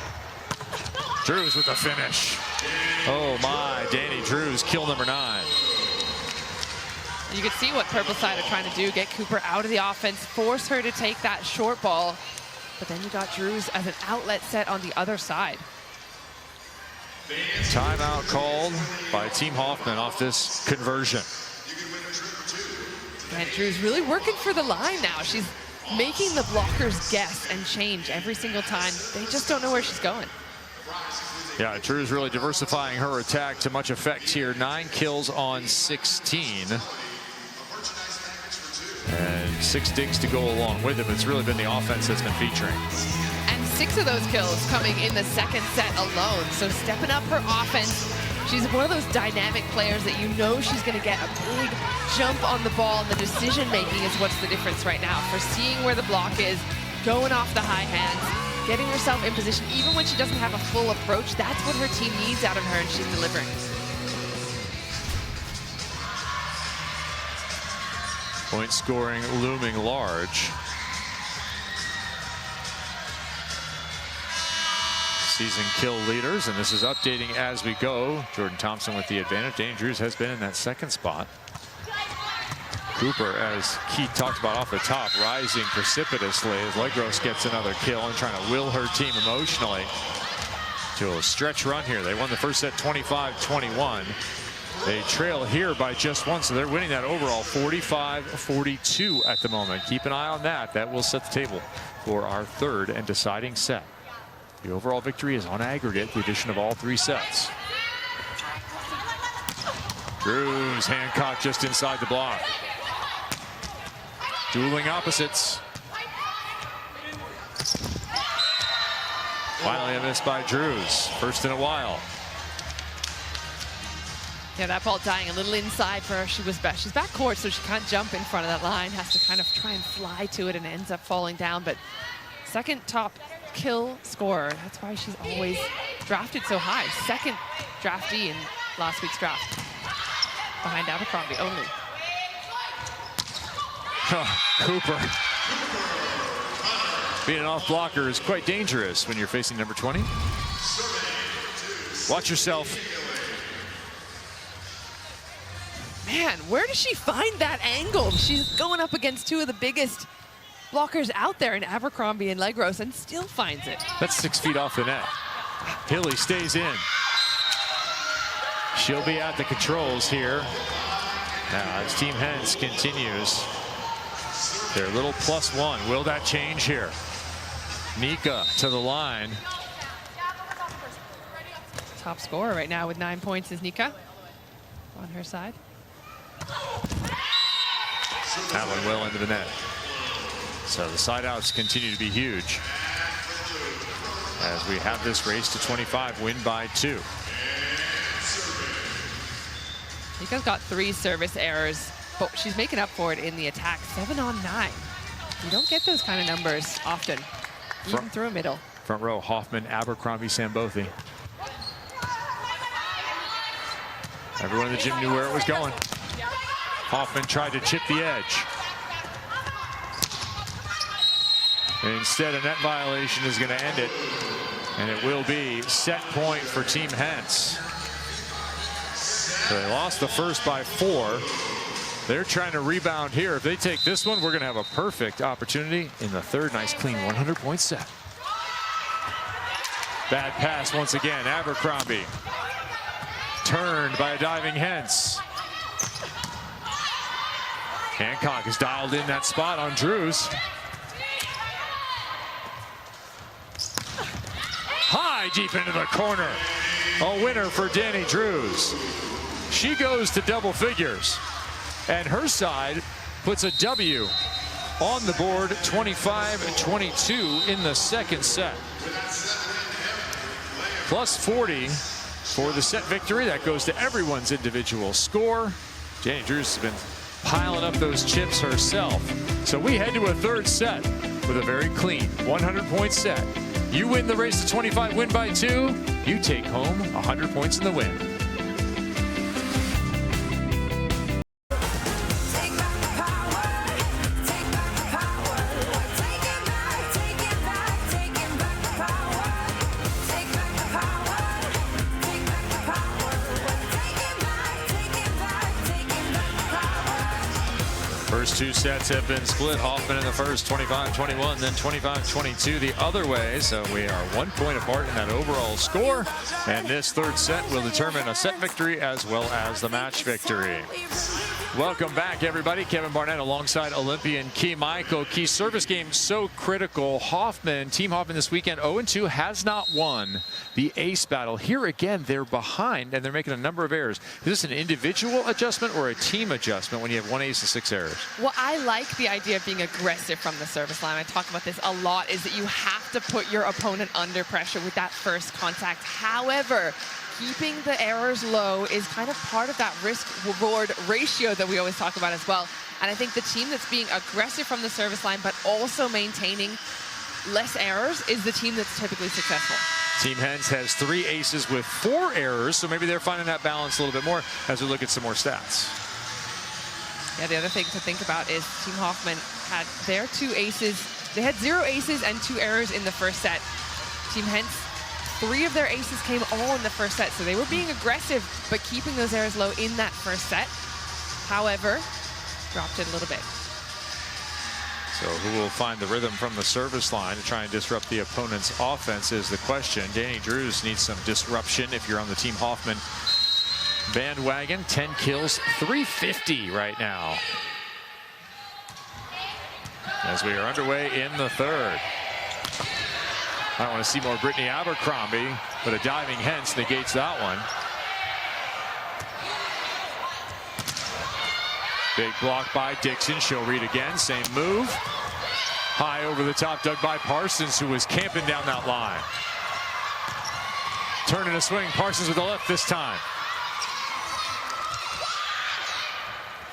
Drews with the finish. Oh my, Danny Drews, kill number 9. You can see what Purple side are trying to do, get Cooper out of the offense, force her to take that short ball. But then you got Drews as an outlet set on the other side. Timeout called by Team Hoffman off this conversion. And Drews really working for the line now. She's making the blockers guess and change every single time. They just don't know where she's going. Yeah, Drew's really diversifying her attack to much effect here. 9 kills on 16. And 6 digs to go along with it. It's really been the offense that's been featuring. And 6 of those kills coming in the second set alone. So stepping up her offense. She's one of those dynamic players that you know she's going to get a big jump on the ball, and the decision making is what's the difference right now. For seeing where the block is, going off the high hands, getting herself in position, even when she doesn't have a full approach. That's what her team needs out of her, and she's delivering. Point scoring looming large. Season kill leaders, and this is updating as we go. Jordan Thompson with the advantage. Danny Drews has been in that second spot. Cooper, as Keith talked about off the top, rising precipitously as Legros gets another kill and trying to will her team emotionally to a stretch run here. They won the first set 25-21. They trail here by just one, so they're winning that overall 45-42 at the moment. Keep an eye on that. That will set the table for our third and deciding set. The overall victory is on aggregate, the addition of all 3 sets. Drews, Hancock just inside the block. Dueling opposites. Finally a miss by Drews. First in a while. Yeah, that ball dying a little inside for her. She's backcourt, so she can't jump in front of that line. Has to kind of try and fly to it and ends up falling down. But second top kill scorer. That's why she's always drafted so high. Second draftee in last week's draft. Behind Abercrombie only. Cooper. Being an off blocker is quite dangerous when you're facing number 20. Watch yourself. Man, where does she find that angle? She's going up against 2 of the biggest blockers out there in Abercrombie and Legros and still finds it. That's 6 feet off the net. Hilly stays in. She'll be at the controls here. Now as Team Hentz continues their little +1. Will that change here? Nika to the line. Top scorer right now with 9 points is Nika on her side. That one well into the net. So the side outs continue to be huge as we have this race to 25, win by 2. Nika's got 3 service errors, but she's making up for it in the attack. 7 on 9. You don't get those kind of numbers often, even through a middle. Front row, Hoffman, Abercrombie, Sambothi. Everyone in the gym knew where it was going. Hoffman tried to chip the edge. Instead, a net violation is going to end it. And it will be set point for Team Hentz. So they lost the first by 4. They're trying to rebound here. If they take this one, we're going to have a perfect opportunity in the third. Nice, clean 100-point set. Bad pass once again. Abercrombie. Turned by a diving Hentz. Hancock is dialed in that spot on Drews. High deep into the corner. A winner for Danny Drews. She goes to double figures. And her side puts a W on the board, 25-22 in the second set. +40 for the set victory. That goes to everyone's individual score. Danny Drews has been piling up those chips herself. So we head to a third set with a very clean 100-point set. You win the race to 25, win by 2. You take home 100 points in the win. First 2 sets have been split. Hoffman in the first, 25-21, then 25-22 the other way. So we are 1 point apart in that overall score. And this third set will determine a set victory as well as the match victory. Welcome back, everybody. Kevin Barnett alongside Olympian Key Michael. Key service game so critical. Hoffman, Team Hoffman this weekend, 0-2, has not won the ace battle. Here again, they're behind and they're making a number of errors. Is this an individual adjustment or a team adjustment when you have 1 ace and 6 errors? Well, I like the idea of being aggressive from the service line. I talk about this a lot, is that you have to put your opponent under pressure with that first contact. However, keeping the errors low is kind of part of that risk-reward ratio that we always talk about as well. And I think the team that's being aggressive from the service line but also maintaining less errors is the team that's typically successful. Team Hentz has 3 aces with 4 errors, so maybe they're finding that balance a little bit more as we look at some more stats. Yeah, the other thing to think about is Team Hoffman had their 2 aces. They had 0 aces and 2 errors in the first set. Team Hentz, 3 of their aces came all in the first set, so they were being aggressive, but keeping those errors low in that first set. However, dropped it a little bit. So who will find the rhythm from the service line to try and disrupt the opponent's offense is the question. Danny Drews needs some disruption if you're on the Team Hoffman bandwagon. 10 kills, 350 right now. As we are underway in the third. I want to see more Brittany Abercrombie, but a diving Hentz negates that one. Big block by Dixon. She'll read again. Same move. High over the top, dug by Parsons, who was camping down that line. Turning a swing. Parsons with the left this time.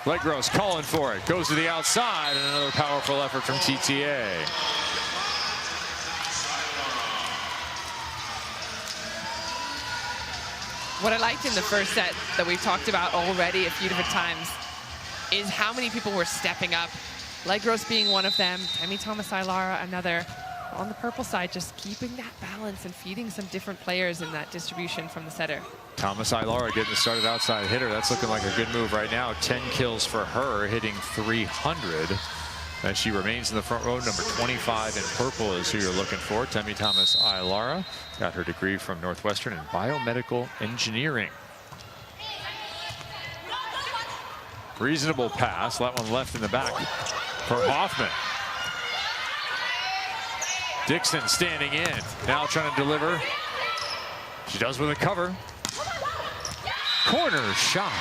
Legros calling for it. Goes to the outside, and another powerful effort from TTA. What I liked in the first set that we've talked about already a few different times is how many people were stepping up. Legros being one of them, Temi Thomas-Ilara another. On the purple side, just keeping that balance and feeding some different players in that distribution from the setter. Thomas-Ilara getting started outside hitter. That's looking like a good move right now. 10 kills for her, hitting 300. And she remains in the front row. Number 25 in purple is who you're looking for. Temi Thomas-Ilara got her degree from Northwestern in biomedical engineering. Reasonable pass. That one left in the back for Hoffman. Dixon standing in. Now trying to deliver. She does with a cover. Corner shot.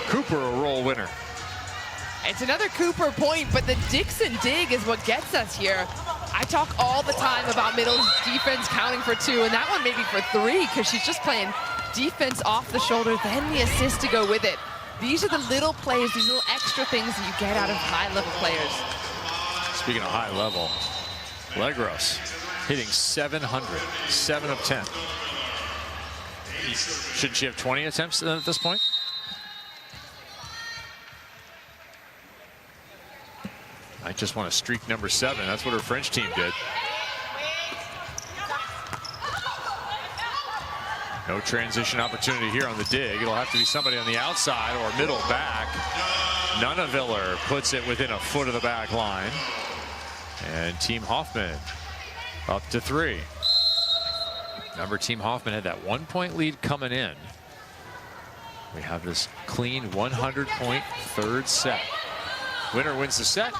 Cooper a roll winner. It's another Cooper point, but the Dixon dig is what gets us here. I talk all the time about Middle's defense counting for 2, and that one maybe for 3, because she's just playing defense off the shoulder, then the assist to go with it. These are the little plays, these little extra things that you get out of high-level players. Speaking of high level, Legros hitting 700, 7 of 10. Shouldn't she have 20 attempts at this point? I just want to streak number 7. That's what her French team did. No transition opportunity here on the dig. It'll have to be somebody on the outside or middle back. Nunaviller puts it within a foot of the back line. And Team Hoffman up to 3. Remember, Team Hoffman had that 1-point lead coming in. We have this clean 100-point third set. Winner wins the set.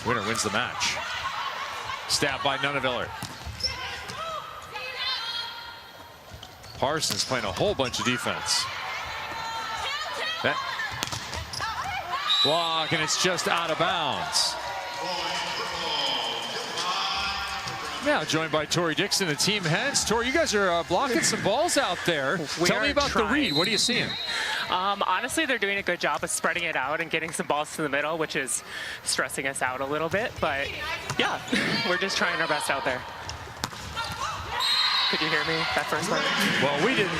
Winner wins the match. Stabbed by Nunaviller. Parsons playing a whole bunch of defense. That block, and it's just out of bounds. Now joined by Tori Dixon, the Team Hentz. Tori, you guys are blocking some balls out there. Tell me about the read. What are you seeing? Honestly, they're doing a good job of spreading it out and getting some balls to the middle, which is stressing us out a little bit. But yeah, we're just trying our best out there. Could you hear me, that first part? Well, we didn't.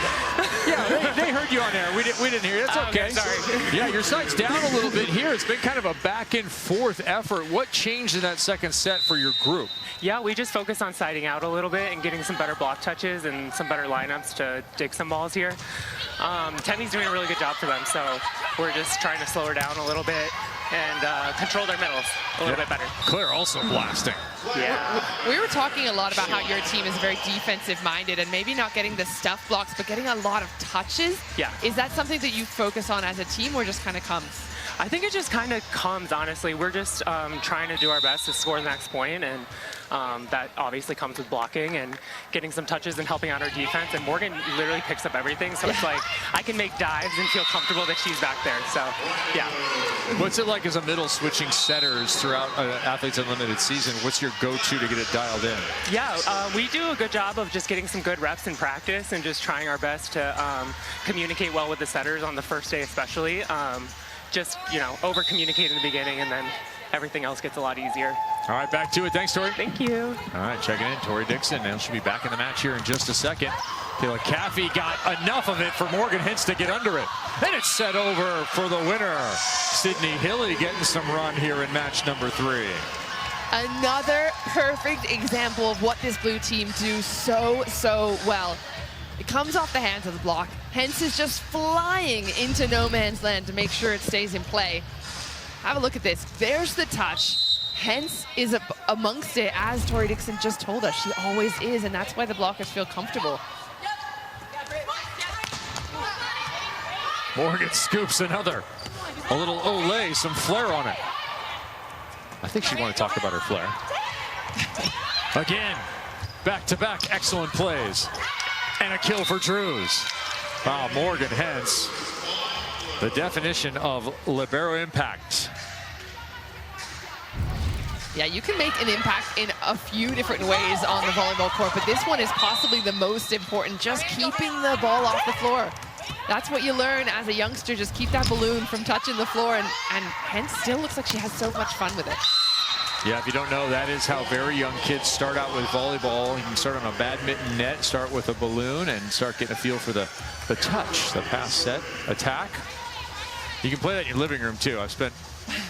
Yeah, they heard you on air. We didn't hear you. That's okay. Okay, sorry. Yeah, your side's down a little bit here. It's been kind of a back and forth effort. What changed in that second set for your group? Yeah, we just focused on siding out a little bit and getting some better block touches and some better lineups to dig some balls here. Temi's doing a really good job for them, so we're just trying to slow her down a little bit and control their middles a little bit better. Claire also blasting. Yeah. We were talking a lot about how your team is very defensive-minded and maybe not getting the stuff blocks, but getting a lot of touches. Yeah. Is that something that you focus on as a team, or just kind of comes? I think it just kind of comes, honestly. We're just trying to do our best to score the next point, and that obviously comes with blocking and getting some touches and helping out our defense. And Morgan literally picks up everything, so it's like I can make dives and feel comfortable that she's back there. So, yeah. What's it like as a middle switching setters throughout Athletes Unlimited season? What's your go-to to get it dialed in? Yeah, we do a good job of just getting some good reps in practice and just trying our best to communicate well with the setters on the first day especially. Just, you know, over-communicate in the beginning, and then everything else gets a lot easier. All right, back to it. Thanks, Tori. Thank you. All right, checking in, Tori Dixon. Now she'll be back in the match here in just a second. Kayla Caffey got enough of it for Morgan Hentz to get under it. And it's set over for the winner. Sydney Hilly getting some run here in match number 3. Another perfect example of what this blue team do so well. It comes off the hands of the block. Hentz is just flying into no man's land to make sure it stays in play. Have a look at this. There's the touch. Hentz is amongst it, as Tori Dixon just told us. She always is, and that's why the blockers feel comfortable. Morgan scoops another. A little Olay, some flair on it. I think she wanted to talk about her flair. Again, back-to-back excellent plays. And a kill for Drews. Wow, Morgan Hentz, the definition of libero impact. Yeah, you can make an impact in a few different ways on the volleyball court, but this one is possibly the most important, just keeping the ball off the floor. That's what you learn as a youngster, just keep that balloon from touching the floor, and Hentz still looks like she has so much fun with it. Yeah, if you don't know, that is how very young kids start out with volleyball. You can start on a badminton net, start with a balloon, and start getting a feel for the touch, the pass, set, attack. You can play that in your living room, too. I've spent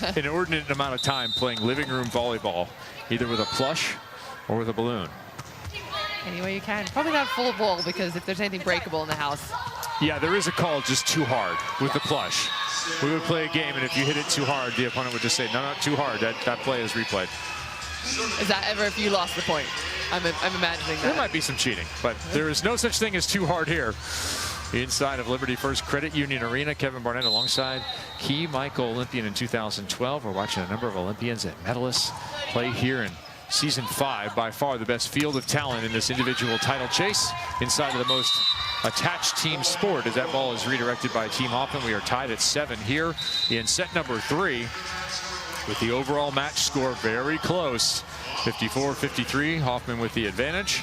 an inordinate amount of time playing living room volleyball, either with a plush or with a balloon. Any way you can. Probably not full ball, because if there's anything breakable in the house. Yeah, there is a call just too hard with the plush. We would play a game, and if you hit it too hard, the opponent would just say, no, not too hard. That play is replayed. Is that ever if you lost the point? I'm imagining that. There might be some cheating, but there is no such thing as too hard here. Inside of Liberty First Credit Union Arena, Kevin Barnett alongside Key Michael, Olympian in 2012. We're watching a number of Olympians and medalists play here in Season 5. By far the best field of talent in this individual title chase inside of the most attached team sport, as that ball is redirected by Team Hoffman. We are tied at 7 here in set number 3, with the overall match score very close. 54-53, Hoffman with the advantage.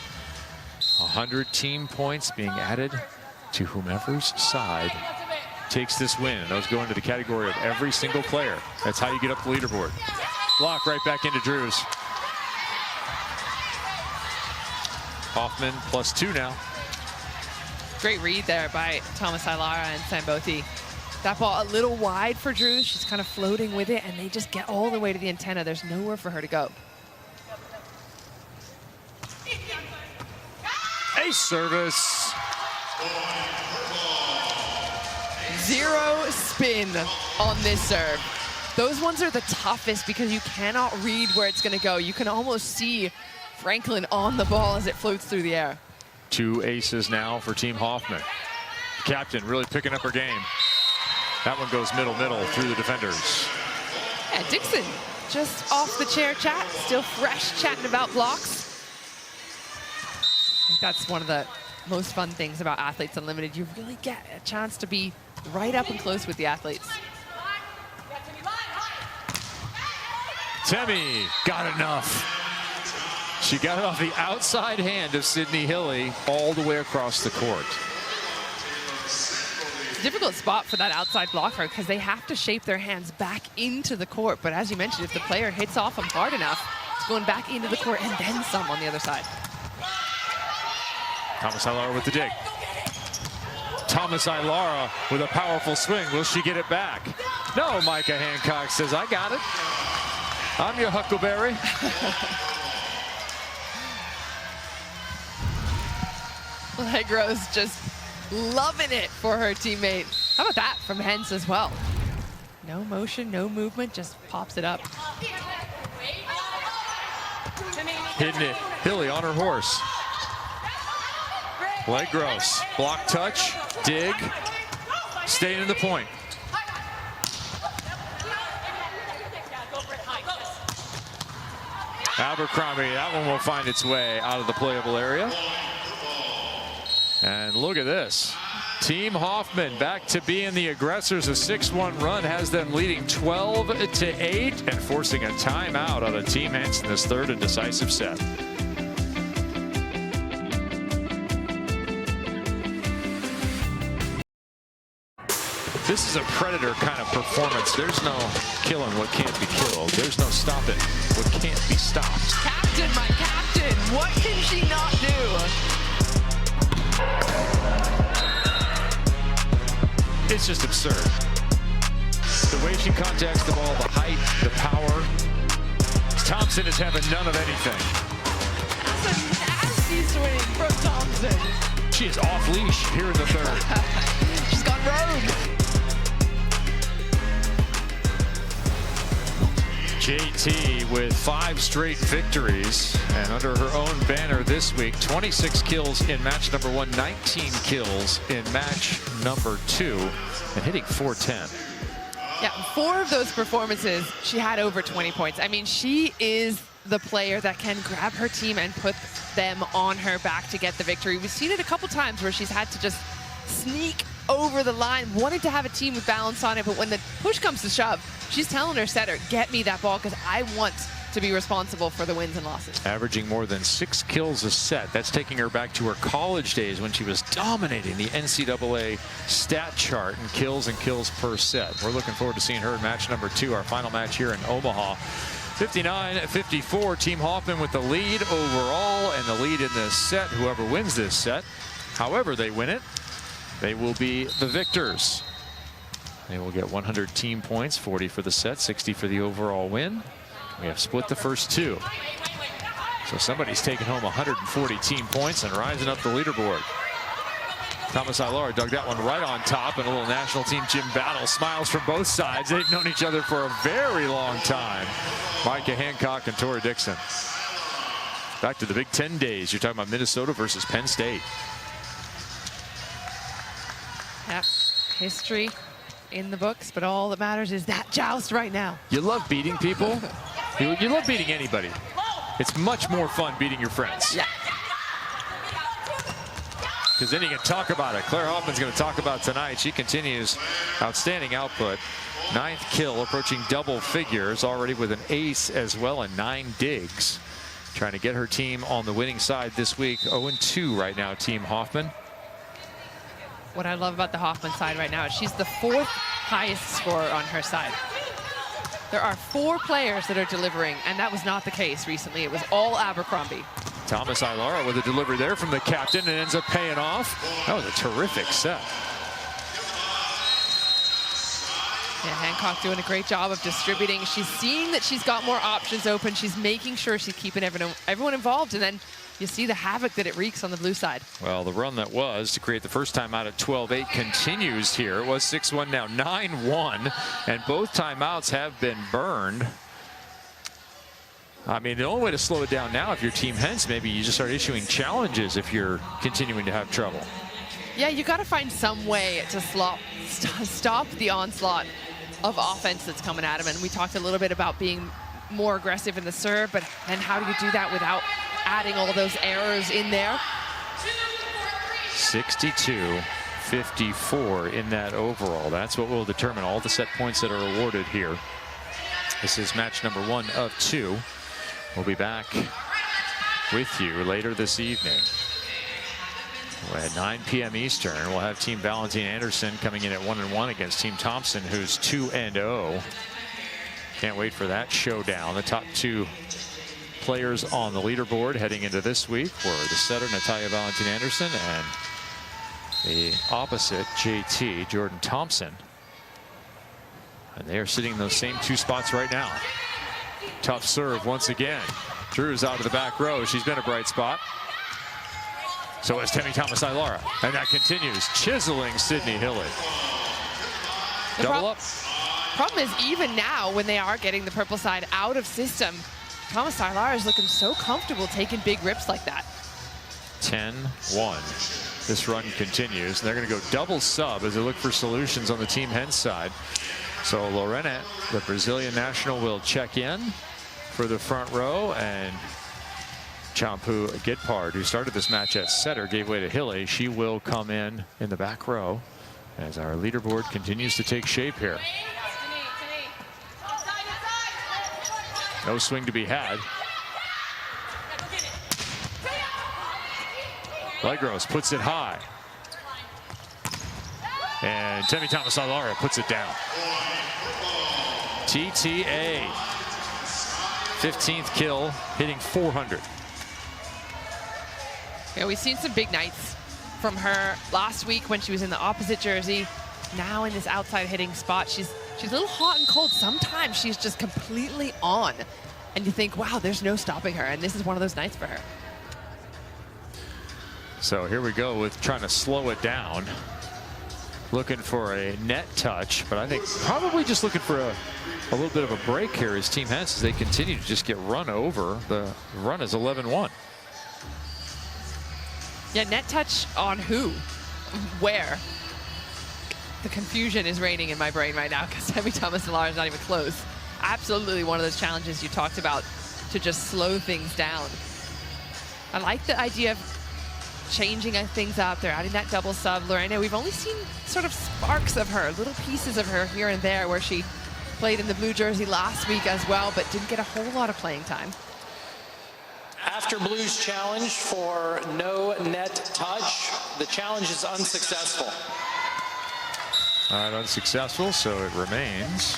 100 team points being added to whomever's side takes this win. And those go into the category of every single player. That's how you get up the leaderboard. Block right back into Drews. Hoffman +2 now. Great read there by Thomas Ailara and Samboti. That ball a little wide for Drews. She's kind of floating with it, and they just get all the way to the antenna. There's nowhere for her to go. Ace service. Zero spin on this serve. Those ones are the toughest because you cannot read where it's going to go. You can almost see Franklin on the ball as it floats through the air. 2 aces now for Team Hoffman. Captain really picking up her game. That one goes middle through the defenders. Yeah, Dixon just off the chair chat, still fresh chatting about blocks. I think that's one of the most fun things about Athletes Unlimited. You really get a chance to be right up and close with the athletes. Temi got enough. She got it off the outside hand of Sydney Hilly all the way across the court. It's a difficult spot for that outside blocker because they have to shape their hands back into the court. But as you mentioned, if the player hits off them hard enough, it's going back into the court and then some on the other side. Thomas Ailara with the dig. Thomas Ailara with a powerful swing. Will she get it back? No, Micah Hancock says, I got it. I'm your Huckleberry. Legros just loving it for her teammate. How about that from Hentz as well? No motion, no movement, just pops it up. Hitting it. Hilly on her horse. Legros. Block touch. Dig. Staying in the point. Abercrombie, that one will find its way out of the playable area. And look at this. Team Hoffman back to being the aggressors. A 6-1 run has them leading 12-8 and forcing a timeout on a Team Hentz in this third and decisive set. This is a predator kind of performance. There's no killing what can't be killed. There's no stopping what can't be stopped. Captain, my captain, what can she not do? It's just absurd. The way she contacts the ball, the height, the power. Thompson is having none of anything. That's a nasty swing from Thompson. She is off leash here in the third. She's gone rogue. Jade JT with 5 straight victories, and under her own banner this week, 26 kills in match number 1, 19 kills in match number 2, and hitting .410. Yeah, 4 of those performances, she had over 20 points. I mean, she is the player that can grab her team and put them on her back to get the victory. We've seen it a couple times where she's had to just sneak over the line, wanting to have a team with balance on it, but when the push comes to shove, she's telling her setter, get me that ball because I want to be responsible for the wins and losses. Averaging more than 6 kills a set. That's taking her back to her college days when she was dominating the NCAA stat chart in kills and kills per set. We're looking forward to seeing her in match number 2, our final match here in Omaha. 59-54, Team Hoffman with the lead overall and the lead in this set. Whoever wins this set, however they win it, they will be the victors. They will get 100 team points, 40 for the set, 60 for the overall win. We have split the first 2. So somebody's taking home 140 team points and rising up the leaderboard. Thomas Ilara dug that one right on top, and a little national team gym battle. Smiles from both sides. They've known each other for a very long time. Micah Hancock and Tora Dixon. Back to the Big Ten days. You're talking about Minnesota versus Penn State. Yeah, history in the books, but all that matters is that joust right now. You love beating people. You love beating anybody. It's much more fun beating your friends. Yeah. Because then you can talk about it. Claire Hoffman's going to talk about tonight. She continues outstanding output. 9th kill, approaching double figures, already with an ace as well and 9 digs. Trying to get her team on the winning side this week. 0-2 right now, Team Hoffman. What I love about the Hoffman side right now is she's the 4th highest scorer on her side. There are 4 players that are delivering, and that was not the case recently. It was all Abercrombie. Thomas Ilara with a delivery there from the captain and ends up paying off. That was a terrific set. Yeah, Hancock doing a great job of distributing. She's seeing that she's got more options open. She's making sure she's keeping everyone involved, and then you see the havoc that it wreaks on the blue side. Well, the run that was to create the first timeout at 12-8 continues here. It was 6-1, now 9-1, and both timeouts have been burned. I mean, the only way to slow it down now, if you're Team Hentz, maybe you just start issuing challenges if you're continuing to have trouble. Yeah, you got to find some way to stop the onslaught of offense that's coming at him. And we talked a little bit about being more aggressive in the serve, but then how do you do that without adding all those errors in there? 62-54 in that overall. That's what will determine all the set points that are awarded here. This is match number 1 of 2. We'll be back with you later this evening. At 9 p.m. Eastern, we'll have Team Valentine Anderson coming in at 1-1 against Team Thompson, who's 2-0. Can't wait for that showdown. The top 2 players on the leaderboard heading into this week were the setter, Natalia Valentine Anderson, and the opposite, JT, Jordan Thompson. And they are sitting in those same 2 spots right now. Tough serve once again. Drew's out of the back row. She's been a bright spot. So is Temi Thomas Ilara. And that continues, chiseling Sydney Hilly. Double up. Problem is, even now, when they are getting the purple side out of system, Thomas Ilara is looking so comfortable taking big rips like that. 10-1. This run continues. They're going to go double sub as they look for solutions on the Team Hentz side. So Lorena, the Brazilian national, will check in for the front row, and Champu Gidpard, who started this match at setter, gave way to Hilly. She will come in the back row as our leaderboard continues to take shape here. No swing to be had. Legros puts it high. And Temi Thomas Ilara puts it down. TTA. 15th kill, hitting 400. Yeah, we've seen some big nights from her last week when she was in the opposite jersey. Now in this outside hitting spot, she's a little hot and cold. Sometimes she's just completely on. And you think, wow, there's no stopping her. And this is one of those nights for her. So here we go with trying to slow it down. looking for a net touch, but I think probably just looking for a little bit of a break here as Team Hentz as they continue to just get run over. The run is 11-1. Yeah, net touch on who? Where? The confusion is reigning in my brain right now because Temi Thomas-Lara is not even close. Absolutely one of those challenges you talked about to just slow things down. I like the idea of changing things up. They're adding that double sub. Lorena, we've only seen sort of sparks of her, little pieces of her here and there where she played in the blue jersey last week as well, but didn't get a whole lot of playing time. After Blue's challenge for no net touch, the challenge is unsuccessful. All right, unsuccessful, so it remains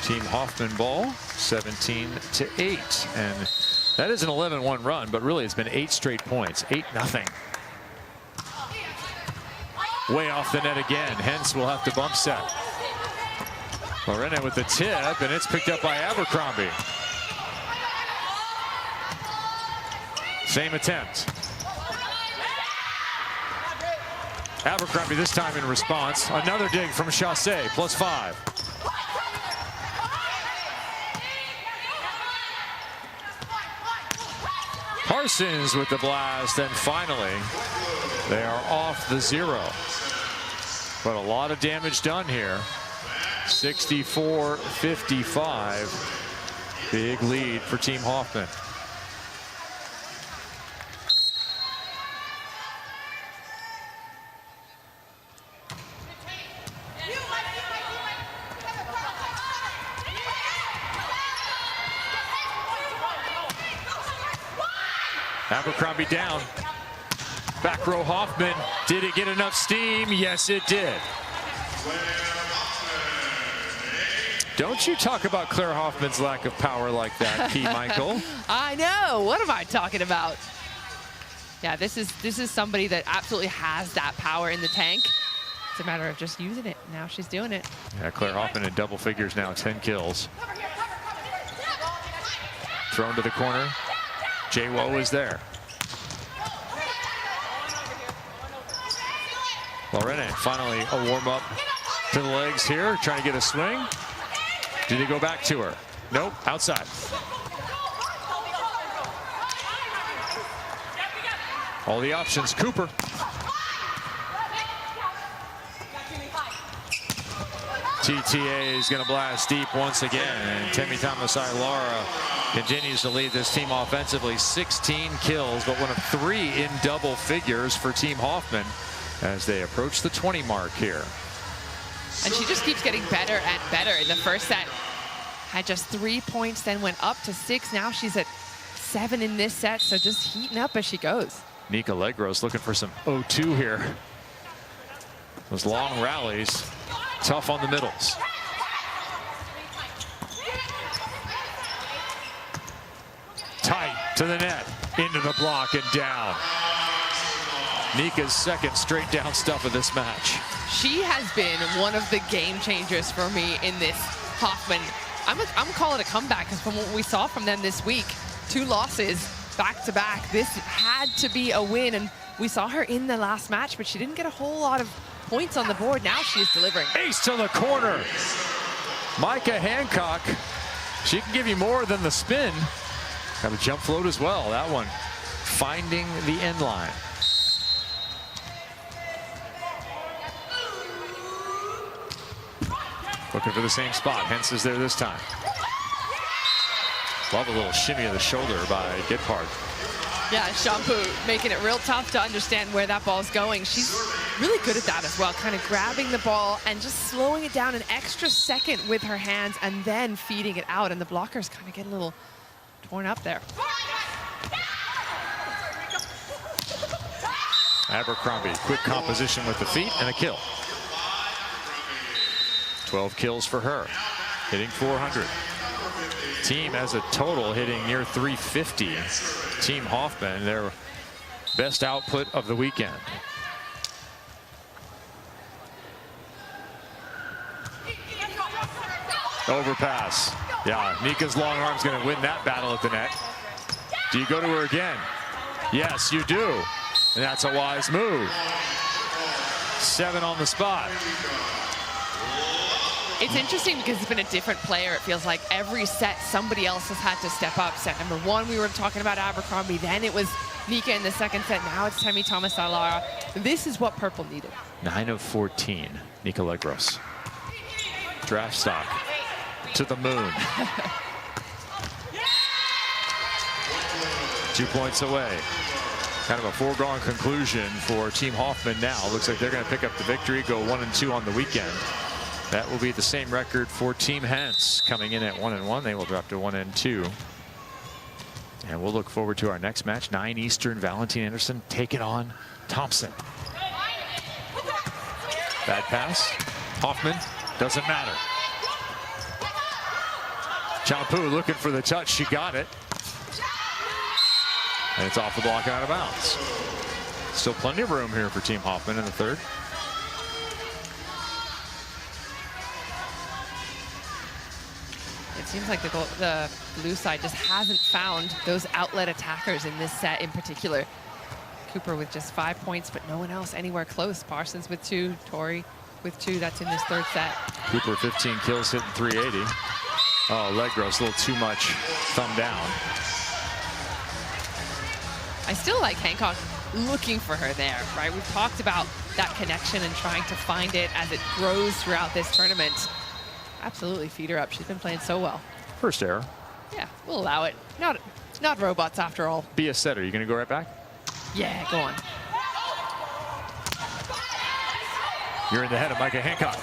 Team Hoffman ball, 17-8. And that is an 11-1 run, but really it's been 8 straight points, 8-0. Way off the net again. Hentz will have to bump set. Lorena with the tip, and it's picked up by Abercrombie. Same attempt. Abercrombie this time in response. Another dig from Chassé, +5. Parsons with the blast, and finally they are off the 0. But a lot of damage done here. 64-55. Big lead for Team Hoffman. Abercrombie down. Back row Hoffman. Did it get enough steam? Yes, it did. Don't you talk about Claire Hoffman's lack of power like that, P. Michael. I know. What am I talking about? Yeah, this is somebody that absolutely has that power in the tank. It's a matter of just using it. Now she's doing it. Yeah, Claire Hoffman in double figures now, 10 kills. Thrown to the corner. Jay-Wo is there. Lorena finally a warm-up to the legs here, trying to get a swing. Did he go back to her? Nope, outside. All the options, Cooper. TTA is going to blast deep once again, and Temi Thomas-Lara continues to lead this team offensively. 16 kills, but one of 3 in double figures for Team Hoffman as they approach the 20 mark here. And she just keeps getting better and better. In the first set, had just 3 points, then went up to 6. Now she's at 7 in this set, so just heating up as she goes. Nika Legros looking for some 0-2 here. Those long rallies, tough on the middles. Tight to the net, into the block and down. Nika's second straight down stuff of this match. She has been one of the game changers for me in this Hoffman. I'm calling it a comeback because from what we saw from them this week, 2 losses back to back. This had to be a win, and we saw her in the last match, but she didn't get a whole lot of points on the board. Now she's delivering. Ace to the corner. Micah Hancock, she can give you more than the spin. Got a jump float as well. That one finding the end line. Looking for the same spot. Hentz is there this time. Love a little shimmy of the shoulder by Gidpart. Yeah, Shampoo making it real tough to understand where that ball's going. She's really good at that as well, kind of grabbing the ball and just slowing it down an extra second with her hands and then feeding it out. And the blockers kind of get a little torn up there. Abercrombie, quick composition with the feet and a kill. 12 kills for her, hitting 400. Team as a total hitting near 350. Team Hoffman, their best output of the weekend. Overpass. Yeah, Nika's long arm's going to win that battle at the net. Do you go to her again? Yes, you do. And that's a wise move. 7 on the spot. It's interesting because it's been a different player. It feels like every set somebody else has had to step up. Set number 1, we were talking about Abercrombie. Then it was Nika in the second set. Now it's Temi Thomas-Ailara. This is what purple needed. 9 of 14, Nika Legros. Draft stock to the moon. 2 points away. Kind of a foregone conclusion for Team Hoffman now. Looks like they're going to pick up the victory, go 1-2 on the weekend. That will be the same record for Team Hentz, coming in at 1-1. They will drop to 1-2. And we'll look forward to our next match, 9 Eastern. Valentine Anderson taking on Thompson. Bad pass. Hoffman, doesn't matter. Champu looking for the touch. She got it. And it's off the block and out of bounds. Still plenty of room here for Team Hoffman in the third. It seems like the blue side just hasn't found those outlet attackers in this set in particular. Cooper with just 5 points, but no one else anywhere close. Parsons with 2, Tori with 2. That's in this third set. Cooper 15 kills, hitting 380. Oh, Legros a little too much thumb down. I still like Hancock looking for her there, right? We've talked about that connection and trying to find it as it grows throughout this tournament. Absolutely feed her up. She's been playing so well. First error. Yeah, we'll allow it. Not robots after all. Be a setter. You going to go right back? Yeah, go on. You're in the head of Micah Hancock.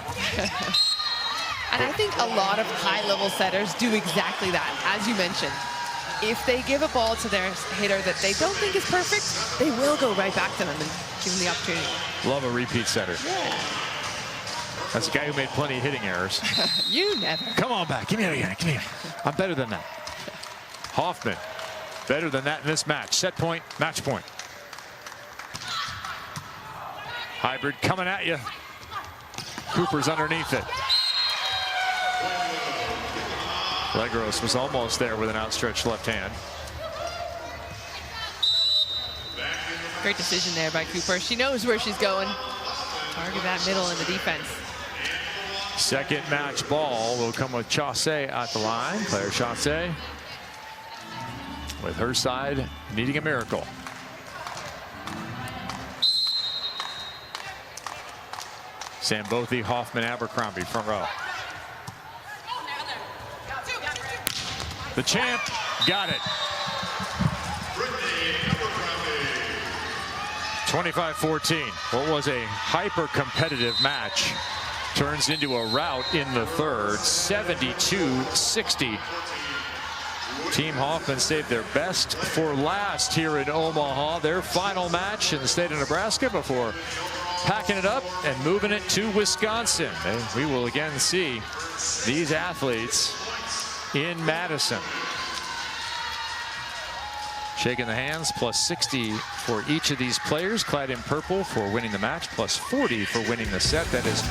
And I think a lot of high-level setters do exactly that, as you mentioned. If they give a ball to their hitter that they don't think is perfect, they will go right back to them and give them the opportunity. Love a repeat setter. Yeah. That's a guy who made plenty of hitting errors. You never. Come on back. Give me that again. Give me that. I'm better than that. Hoffman, better than that in this match. Set point, match point. Hybrid coming at you. Cooper's underneath it. Legros was almost there with an outstretched left hand. Great decision there by Cooper. She knows where she's going. Target that middle in the defense. Second match ball will come with Chaussee at the line. Claire Chaussee with her side needing a miracle. Sambothi, Hoffman, Abercrombie, front row. The champ got it. 25-14. What was a hyper-competitive match turns into a rout in the third. 72-60. Team Hoffman saved their best for last here in Omaha. Their final match in the state of Nebraska before packing it up and moving it to Wisconsin. And we will again see these athletes in Madison. Shaking the hands, plus 60 for each of these players clad in purple for winning the match, plus 40 for winning the set. That is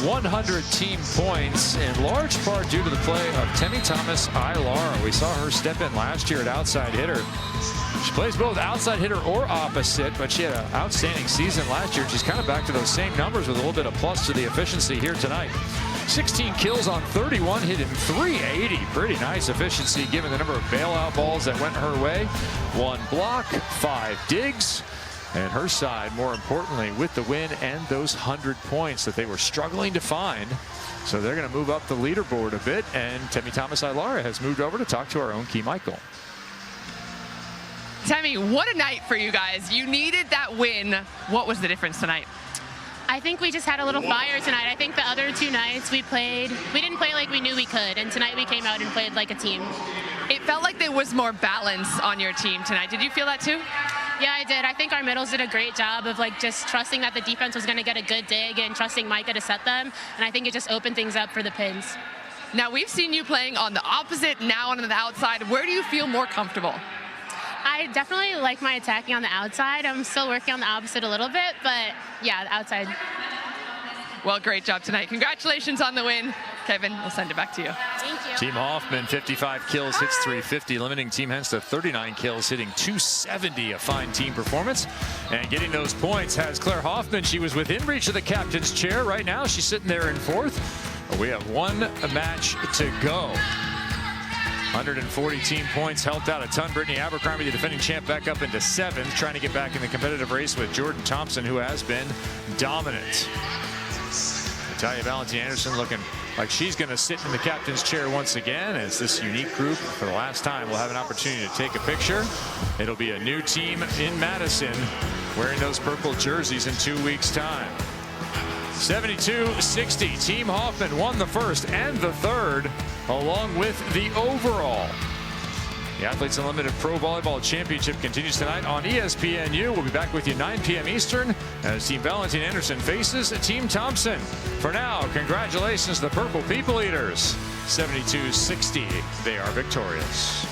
100 team points, in large part due to the play of Temi Thomas-Ailara. We saw her step in last year at outside hitter. She plays both outside hitter or opposite, but she had an outstanding season last year. She's kind of back to those same numbers with a little bit of plus to the efficiency here tonight. 16 kills on 31, hitting 380. Pretty nice efficiency given the number of bailout balls that went her way. 1 block, 5 digs, and her side, more importantly, with the win and those 100 points that they were struggling to find. So they're going to move up the leaderboard a bit, and Temi Thomas-Ailara has moved over to talk to our own Key Michael. Temi, what a night for you guys. You needed that win. What was the difference tonight? I think we just had a little fire tonight. I think the other 2 nights we didn't play like we knew we could, and tonight we came out and played like a team. It felt like there was more balance on your team tonight. Did you feel that too? Yeah, I did. I think our middles did a great job of just trusting that the defense was going to get a good dig and trusting Micah to set them, and I think it just opened things up for the pins. Now we've seen you playing on the opposite, now on the outside. Where do you feel more comfortable? I definitely like my attacking on the outside. I'm still working on the opposite a little bit, but yeah, the outside. Well, great job tonight. Congratulations on the win. Kevin, we'll send it back to you. Thank you. Team Hoffman, 55 kills, hits 350, limiting Team Hentz to 39 kills, hitting 270, a fine team performance. And getting those points has Claire Hoffman. She was within reach of the captain's chair. Right now, she's sitting there in 4th. We have one match to go. 140 team points helped out a ton. Brittany Abercrombie, the defending champ, back up into 7th, trying to get back in the competitive race with Jordan Thompson, who has been dominant. Natalia Valentin-Anderson looking like she's going to sit in the captain's chair once again, as this unique group, for the last time, will have an opportunity to take a picture. It'll be a new team in Madison wearing those purple jerseys in 2 weeks' time. 72-60. Team Hoffman won the first and the third, along with the overall. The Athletes Unlimited Pro Volleyball Championship continues tonight on ESPNU. We'll be back with you 9 p.m. Eastern as Team Valentin-Anderson faces Team Thompson. For now, congratulations to the Purple People Eaters. 72-60. They are victorious.